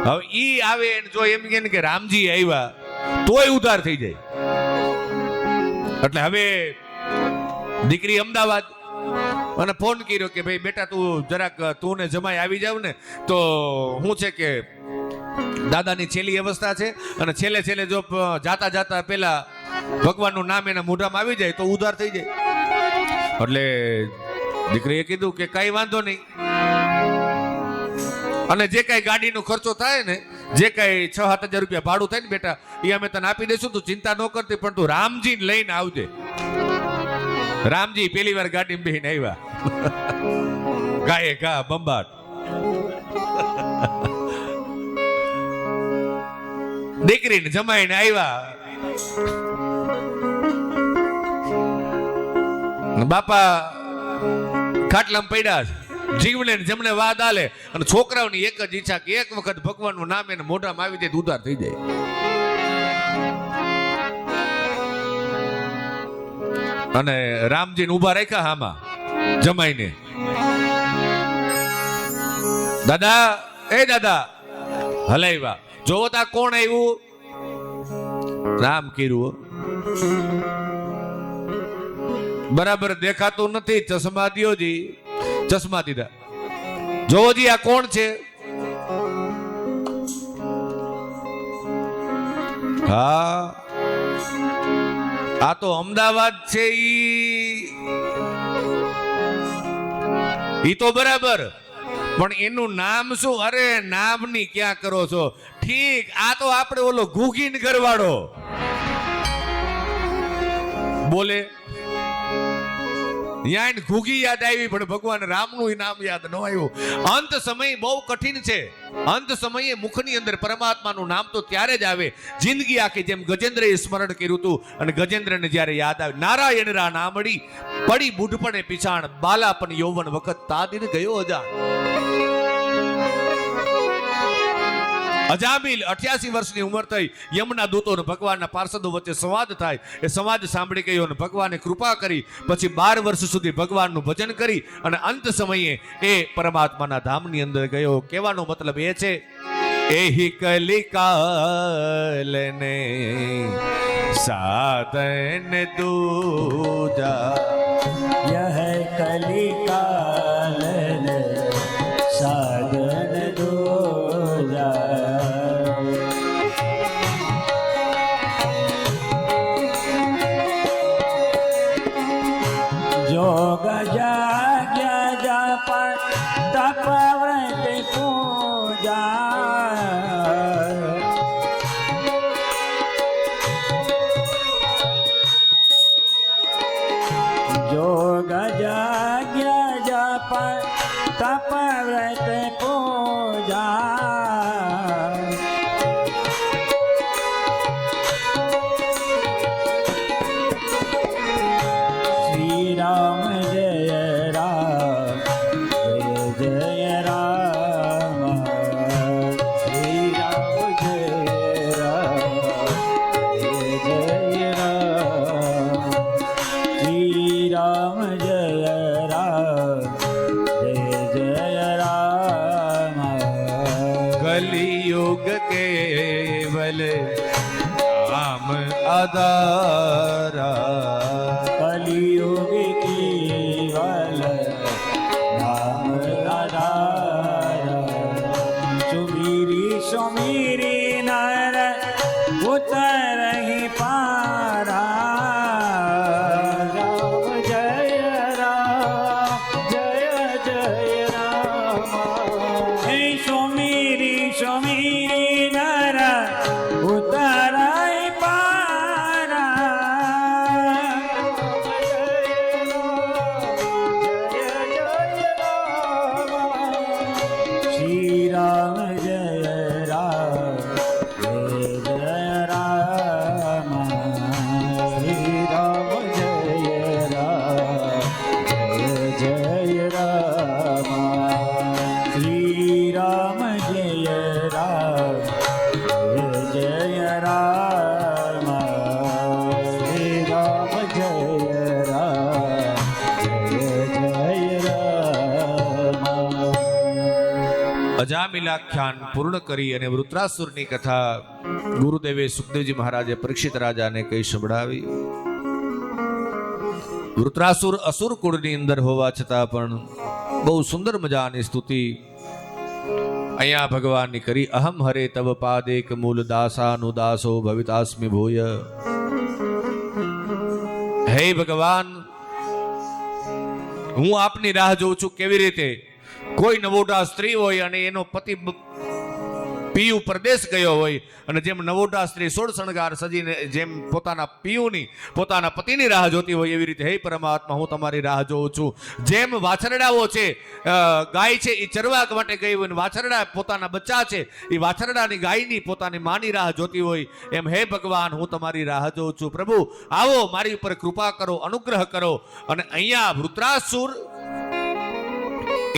હવે ઈ આવે જો એમ કે રામજી આવ્યા તોય ઉધાર થઈ જાય. એટલે હવે દીકરી અમદાવાદ અને ફોન કર્યો કે ભાઈ બેટા તું જરાક તું ને જમાઈ આવી જાવ ને, તો શું છે કે દાદાની છેલ્લી અવસ્થા છે અને છેલ્લે જો જાતા પેલા ભગવાનનું નામ એના મોઢામાં આવી જાય તો ઉધાર થઈ જાય. એટલે દીકરીએ કીધું કે કઈ વાંધો નહીં, અને જે કઈ ગાડીનો ખર્ચો થાય ને, જે કઈ 6-7 હજાર રૂપિયા ભાડું થાય ને બેટા, એ અમે તને આપી દઈશું, તું ચિંતા ન કરતી, પણ તું રામજીને લઈને આવજે. રામજી પેલી વાર ગાડીમાં બેહીને આવ્યા, ગાયે ગા બંબાટ. દીકરીને જમાઈને આવ્યા. બાપા ખાટલામાં પડ્યા છે, જીવને જમણે વાદ આલે, અને છોકરાઓની એક જ ઈચ્છા કે એક વખત ભગવાનનું નામ એને મોઢામાં આવી જાય ઉધાર થઈ જાય. અને રામજીને ઉભા રાખ્યા હામાં જમાઈને. દાદા, એ દાદા, હલાવ્યા. જોવો તા કોણ આવ્યું? રામ કર્યું. બરાબર દેખાતું નથી, ચશ્મા દ્યો જી. ચશ્મા દીધા. જોવો જી આ કોણ છે? હા, આ તો અમદાવાદ છે. ઈ તો બરાબર, પણ એનું નામ શું? અરે નામની ક્યાં કરો છો? ઠીક, આ તો આપણે ઓલો ઘૂગીન ઘરવાળો બોલે. યાન ઘૂગી યાદ આવી, પણ ભગવાન રામનું નામ યાદ ન આવ્યું. અંત સમય બહુ કઠિન છે. અંત સમયે મુખની અંદર પરમાત્માનું નામ તો ત્યારે જ આવે, જિંદગી આખી જેમ ગજેન્દ્રએ સ્મરણ કર્યું હતું, અને ગજેન્દ્રને જ્યારે યાદ આવે, નારાયણ રા નામડી પડી બુઢપણે પીછાણ, બાલાપન યૌવન વખત તાદીન ગયો અજાણ. અજામિલ 88 વર્ષની ઉંમર થઈ. યમના દૂતો અને ભગવાનના પાર્ષદો વચ્ચે સંવાદ થાય. એ સંવાદ સાંભળી ગયો અને ભગવાને કૃપા કરી. પછી 12 વર્ષ સુધી ભગવાનનું ભજન કરી અને અંત સમયે એ પરમાત્માના ધામની અંદર ગયો. કહેવાનો મતલબ એ છે, એહી કલિકાલને સાધન દૂજા. यह कलिकाल साधन दूजा. जोग जाग्या जप तप व्रत पूजा. जोग जाग्या जप तप व्रत पूजा. श्री राम जय राम जय जय राम. श्री राम जय राम जय जय राम. श्री राम जय राम जय जय राम. आधारा कलियुग केवल नाम आधारा सुमीरी सुमीरी नर उतर ही पारा राम जय राम हे सुमीरी सुमीरी नर उतर ही पारा श्री राम जय राम जय राम श्री राम जय राम जय राम श्री राम जय राम जय राम श्री राम जय राम जय राम અજામિલાખ્યાન પૂર્ણ કરી અને વૃત્રાસુરની કથા ગુરુદેવે સુખદેવજી મહારાજે પરીક્ષિત રાજાને કહી સંભળાવી. વૃત્રાસુર અસુર કુળની અંદર હોવા છતાં પણ બહુ સુંદર મજાની સ્તુતિ અહીંયા ભગવાનની કરી. અહમ હરે તવ પાદેક મૂલ દાસાનુદાસો ભવિતાસ્મિ ભૂય. હે ભગવાન, હું આપની રાહ જોઉં છું. કેવી રીતે? કોઈ નવોઢા સ્ત્રી હોય અને એનો પતિ પિયુ પરદેશ ગયો હોય અને જેમ નવોઢા સ્ત્રી સોળ શણગાર સજીને જેમ પોતાના પિયુની પોતાના પતિની રાહ જોતી હોય એવી રીતે હે પરમાત્મા હું તમારી રાહ જોઉં છું. જેમ વાછરડાઓ છે, ગાય છે એ ચરવા માટે ગઈ હોય, વાછરડા પોતાના બચ્ચા છે એ વાછરડાની ગાયની પોતાની માની રાહ જોતી હોય, એમ હે ભગવાન હું તમારી રાહ જોઉં છું. પ્રભુ આવો, મારી ઉપર કૃપા કરો, અનુગ્રહ કરો. અને અહીંયા વૃત્રાસુર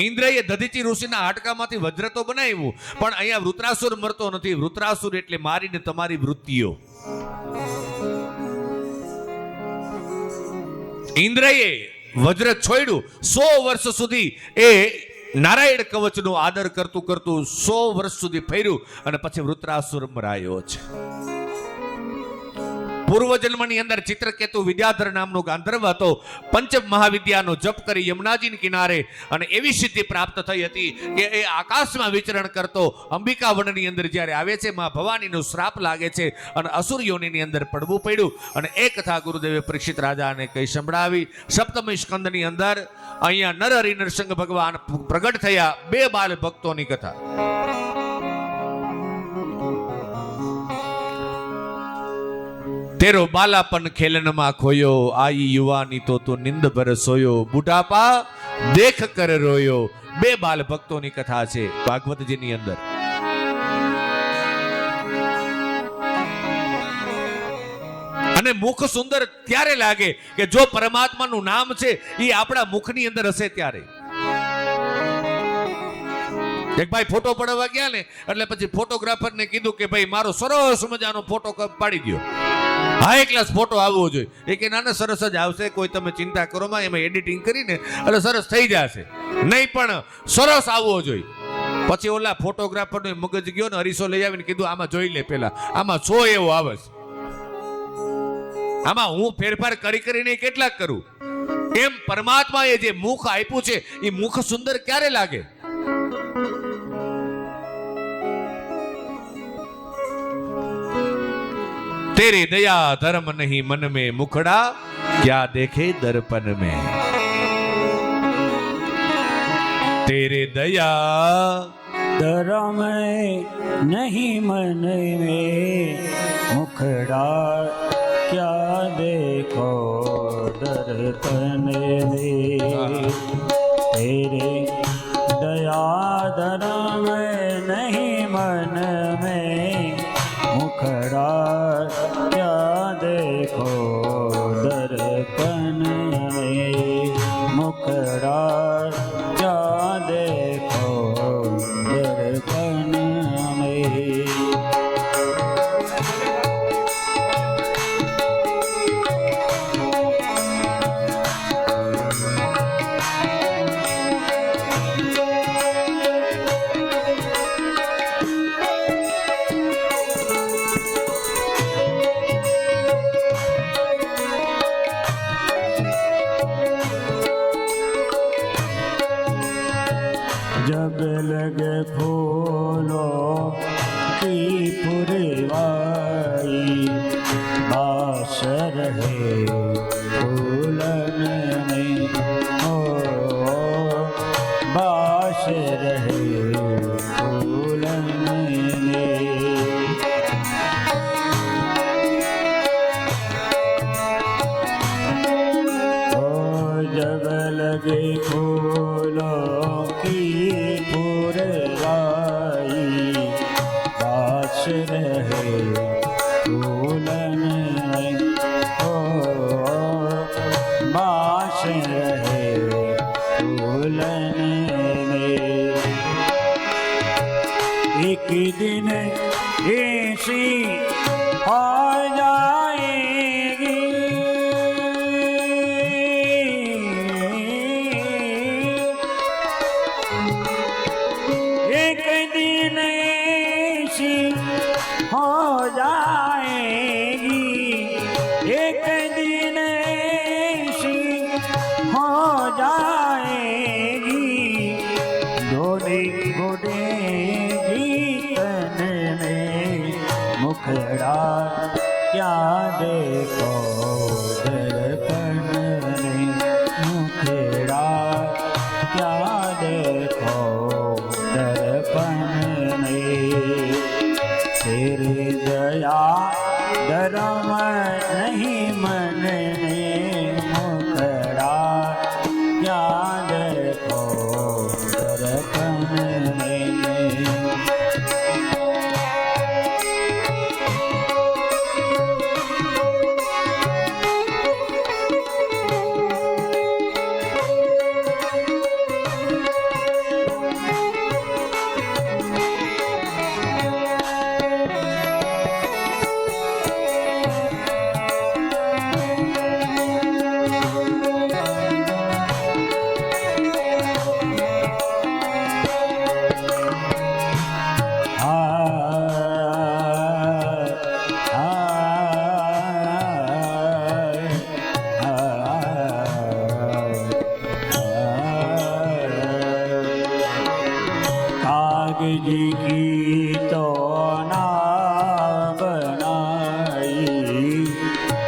ઇન્દ્રએ દધીચી ઋષિના હાડકામાંથી વજ્ર તો બનાવ્યું, પણ અહીંયા વૃત્રાસુર મરતો નથી. વૃત્રાસુર એટલે મારીને તમારી વૃત્તિઓ. ઇન્દ્રએ વજ્ર છોડ્યું. 100 વર્ષ સુધી એ નારાયણ કવચનો આદર કરતું કરતું 100 વર્ષ સુધી ફર્યું અને પછી વૃત્રાસુર મરાયો છે. પૂર્વજન્મની અંદર ચિત્રકેતુ વિદ્યાધર નામનો ગાંધર્વ હતો. પંચ મહાવિદ્યાનો જપ કરી યમુનાજીના કિનારે અને એવી સિદ્ધિ પ્રાપ્ત થઈ હતી કે એ આકાશમાં વિચરણ કરતો અંબિકા વનની અંદર જ્યારે આવે છે, માં ભવાનીનો શ્રાપ લાગે છે અને અસુર યોનિની અંદર પડવું પડ્યું. અને એ કથા ગુરુદેવે પરીક્ષિત રાજાને કહી સંભળાવી. સપ્તમી સ્કંદની અંદર અહીંયા નરહરિ નરસિંહ ભગવાન પ્રગટ થયા. 2 બાલ ભક્તોની કથા. તેરો બાલાપન ખેલનમાં ખોયો, આઈ યુવાની તો તું નિંદ ભર સોયો, બુઢાપા દેખ કર રોયો. 2 બાલ ભક્તોની કથા છે ભાગવતજીની અંદર. અને મુખ સુંદર ત્યારે લાગે કે જો પરમાત્માનું નામ છે એ આપણા મુખની અંદર હશે ત્યારે. એક ભાઈ ફોટો પડાવવા ગયા ને એટલે પછી ફોટોગ્રાફરને કીધું કે ભાઈ મારો સરસ મજાનો ફોટો પાડી દો, હાઈ ક્લાસ ફોટો આવવો જોઈએ. એ કે ના સરસ જ આવશે, કોઈ તમે ચિંતા કરો માં, એમાં એડિટિંગ કરીને એટલે સરસ થઈ જશે, નહીં પણ સરસ આવવો જોઈએ. પછી ઓલા ફોટોગ્રાફરનો મગજ ગયો ને અરીસો લઈ આવીને કીધું આમાં જોઈ લે પેલા, આમાં 100 એવો આવે છે, આમાં હું ફેરફાર કરીને કેટલાક કરું. એમ પરમાત્માએ જે મુખ આપ્યું છે એ મુખ સુંદર ક્યારે લાગે? तेरे दया धर्म नहीं मन में मुखड़ा क्या देखे दर्पण में. तेरे दया धर्म नहीं मन में मुखड़ा क्या देखो दर्पण में. तेरे दया धर्म नहीं मन में मुखड़ा क्या देखो दर्पण में. मुखड़ा क्या देखो दर्पण में. जब लगे फूलों की पुरवाई बास रहे फूलन में हो बास रहे फूलन में जब लगे फूलों की पुरवाई बास रहे फूलन में हो बास रहे फूलन में एक दिन ऐसी हो जाएगी एक दिन ऐसी हो जाएगी एक दिन ऐसी हो जाएगी डोली उड़ेगी तन में मुखड़ा क्या देखो दर्पण में मुखड़ा क्या देखो दर्पण में तेरी दया धर्म नहीं मन में मुखड़ा क्या देखो दर्पण में कागज की तो ना बनाई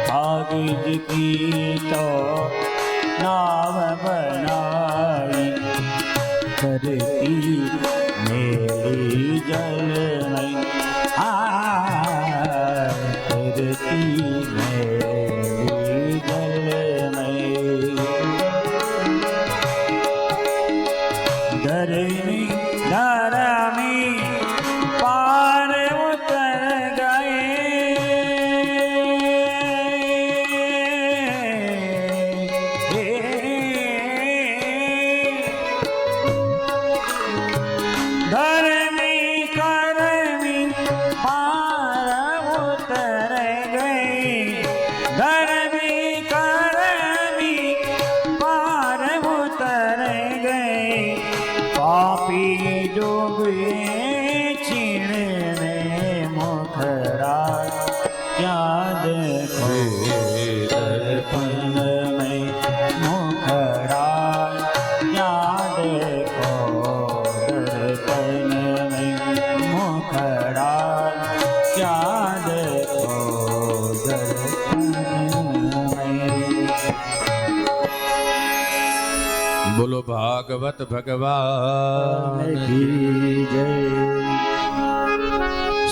कागज की तो नाव बनाई करती मेरी जल में करती मेरी जल में धरनी धरमी पार उतर गए धरमी करमी पार उतर गए धरमी करमी पार उतर गए पापी डूबे छीने मुखड़ा क्या देखो दर्पण में मुखड़ा क्या देखो दर्पण में मुखड़ा क्या देखो दर्पण में बोलो भागवत भगवान की जय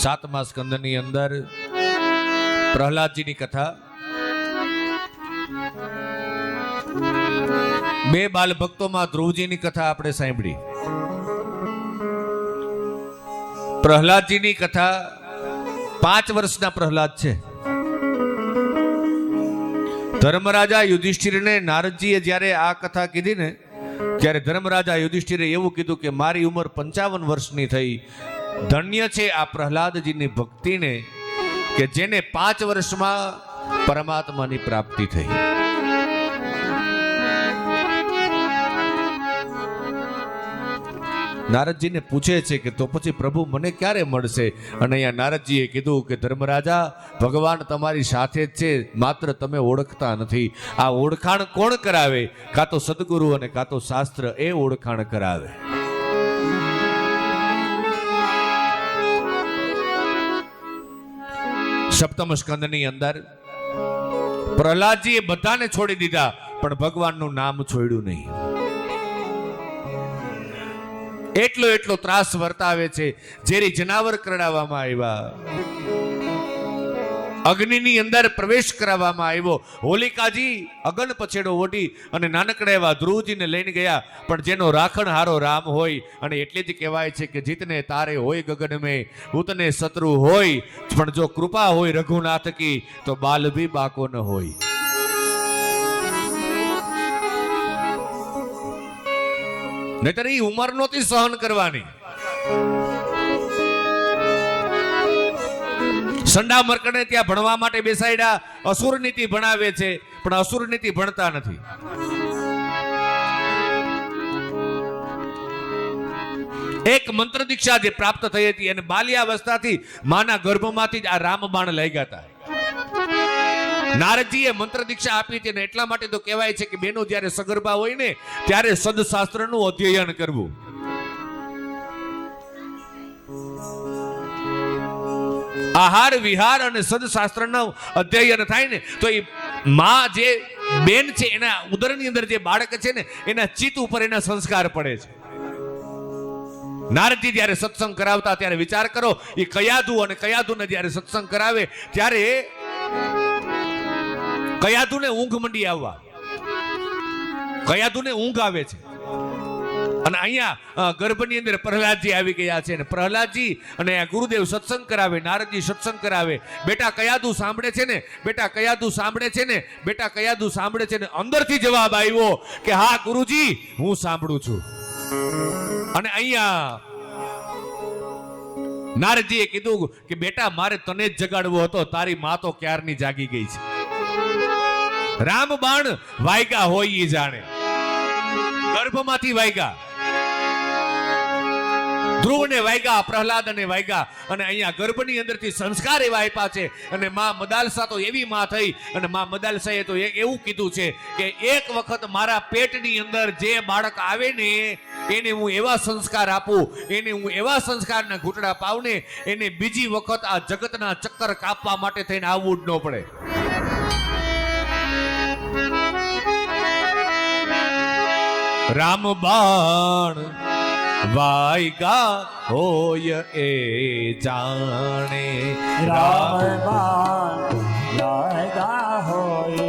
7મા સ્કંદની અંદર પ્રહલાદજીની કથા બે બાલ ભક્તોમાં ધ્રુવજીની કથા આપણે સાંભળી પ્રહલાદજીની કથા 5 વર્ષના પ્રહલાદ છે ધર્મરાજા યુધિષ્ઠિરને નારદજીએ જ્યારે આ કથા કીધી ને ત્યારે ધર્મરાજા યુધિષ્ઠિરે એવું કીધું કે મારી ઉંમર 55 વર્ષની થઈ ધન્ય છે આ પ્રહલાદજીની ભક્તિને કે જેને 5 વર્ષમાં પરમાત્માની પ્રાપ્તિ થઈ નારદજીને પૂછે છે કે તો પછી પ્રભુ મને ક્યારે મળશે અને અહીંયા નારદજીએ કીધું કે ધર્મરાજા ભગવાન તમારી સાથે જ છે માત્ર તમે ઓળખતા નથી આ ઓળખાણ કોણ કરાવે કાં તો સદગુરુ અને કાં તો શાસ્ત્ર એ ઓળખાણ કરાવે સપ્તમ સ્કંદની અંદર પ્રહલાદજીએ બધાને છોડી દીધા, પણ ભગવાનનું નામ છોડ્યું નહીં. એટલો ત્રાસ વર્તાવે છે. ઝેરી જનાવર કરડાવવામાં આવ્યા, અગ્નિની અંદર પ્રવેશ કરાવવામાં આવ્યો. હોલિકાજી અગન પછેડો ઓઢી અને નાનકડા એવા ધ્રુવજીને લઈને ગયા, પણ જેનો રાખણહારો રામ હોય. અને એટલે જ કહેવાય છે કે જીતને તારે હોય ગગન મેં, ઉતને શત્રુ હોય, પણ જો કૃપા હોય રઘુનાથ કી તો બાલ ભી બાકો ન હોય. નહીતર એ ઉંમર નહોતી સહન કરવાની. સંડા મરકડને ત્યાં ભણવા માટે બેસાડ્યા, અસુર નીતિ ભણાવે છે, પણ અસુર નીતિ ભણતા નથી. એક મંત્ર દીક્ષા જે પ્રાપ્ત થઈ હતી અને બાલ્યાવસ્થાથી માના ગર્ભમાંથી જ આ રામબાણ લાગ્યા હતા. નારદજીએ મંત્ર દીક્ષા આપી હતી, અને એટલા માટે તો કહેવાય છે કે બેનો જ્યારે સગર્ભા હોય ને ત્યારે સદશાસ્ત્રનું અધ્યયન કરવું. આહાર વિહાર અને સદશાસ્ત્રનું અધ્યયન થાય ને તો એ માં જે બેન છે એના ઉદરની અંદર જે બાળક છે ને એના ચિત્ત ઉપર એના સંસ્કાર પડે છે. નારદજી જ્યારે સત્સંગ કરાવતા ત્યારે વિચાર કરો, એ કયાદુ અને કયાદુને જ્યારે સત્સંગ કરાવે ત્યારે કયાદુને ઊંઘ મંડી આવવા, કયાદુને ઊંઘ આવે છે. અને અહીંયા ગર્ભની અંદર પ્રહલાદજી આવી ગયા છે, અને પ્રહલાદજી અને ગુરુદેવ સત્સંગ કરાવે, નારદજી સત્સંગ કરાવે. બેટા કયાદુ સાંભળે છે ને, બેટા કયાદુ સાંભળે છે ને, બેટા કયાદુ સાંભળે છે ને. અંદરથી જવાબ આવ્યો કે હા ગુરુજી, હું સાંભળું છું. અને અહીંયા નારદજીએ કીધું કે બેટા મારે તને જ જગાડવો હતો, તારી માં તો ક્યારની જાગી ગઈ છે. રામબાણ વાયગા હોય ઈ જાણે, ગર્ભમાંથી વાયગા, ધ્રુવને વાયગા, પ્રહલાદને વાયગા. અને અહીંયા ગર્ભની અંદરથી સંસ્કાર એવા આપ્યા છે. અને માં મદાલસા તો એવી માં થઈ, અને માં મદાલસાએ તો એવું કીધું છે કે એક વખત મારા પેટની અંદર જે બાળક આવે ને એને હું એવા સંસ્કાર આપું, એને હું એવા સંસ્કારના ઘૂંટડા પાઉં ને એને બીજી વખત આ જગતના ચક્કર કાપવા માટે થઈને આવવું જ ન પડે. રામબાણ વાયગા હોય એ જાણે, રામબાણ વાયગા હોય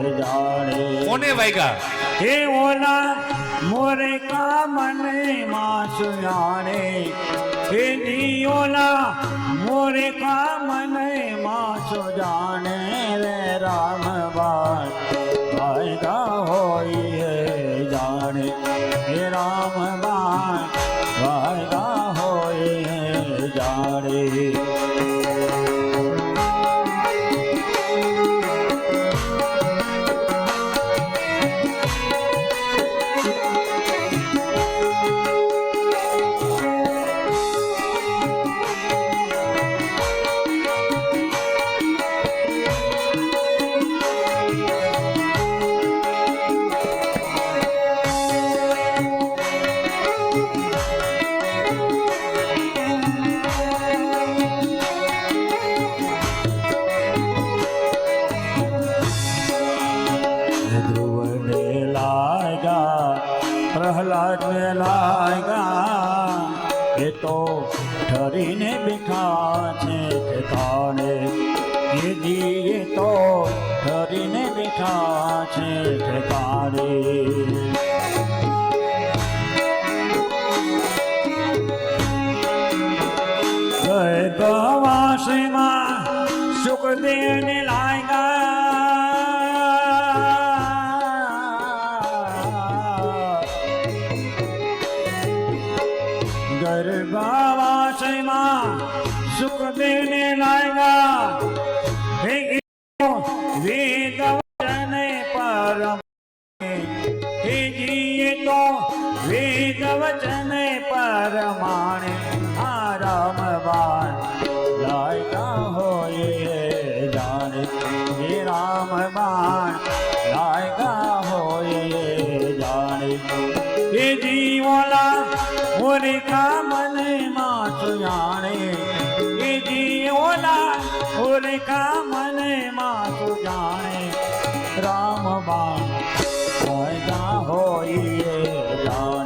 એ જાણે. કોને વાયગા? હે ઓલા મોરે કા મને માસુ જાણે, હે ઓલા મોરે કા મને માસુ જાણે. રે રામબાણ વાયગા હોય જાણે, હે રામબાણ વાયગા હોય જાણે. પ્રહલાદ ને લાગ્યા, એ તો ઠરીને બેઠા છે ઠેકાણે. એ તો ઠરીને બેઠા છે ઠેકાણે. ગવાસીમાં સુખદેવ ને લાગ્યા, ગર્ભાવાસમાં સુખદેવ ને લાગ્યા. વેદ વચન પરમ, હેજીએ તો વેદ વચન પરમાણે. આ રામબાણ લાગ્યા હોય જાણે, હે રામબાણ લાગ્યા હોય જાણે. હે જીવોલા મોરે કા મને માસુ જાણે, હે જીવોલા મોરે રેખા મને માં તું જાણે રામ બાણ લાયકા હોય જાણે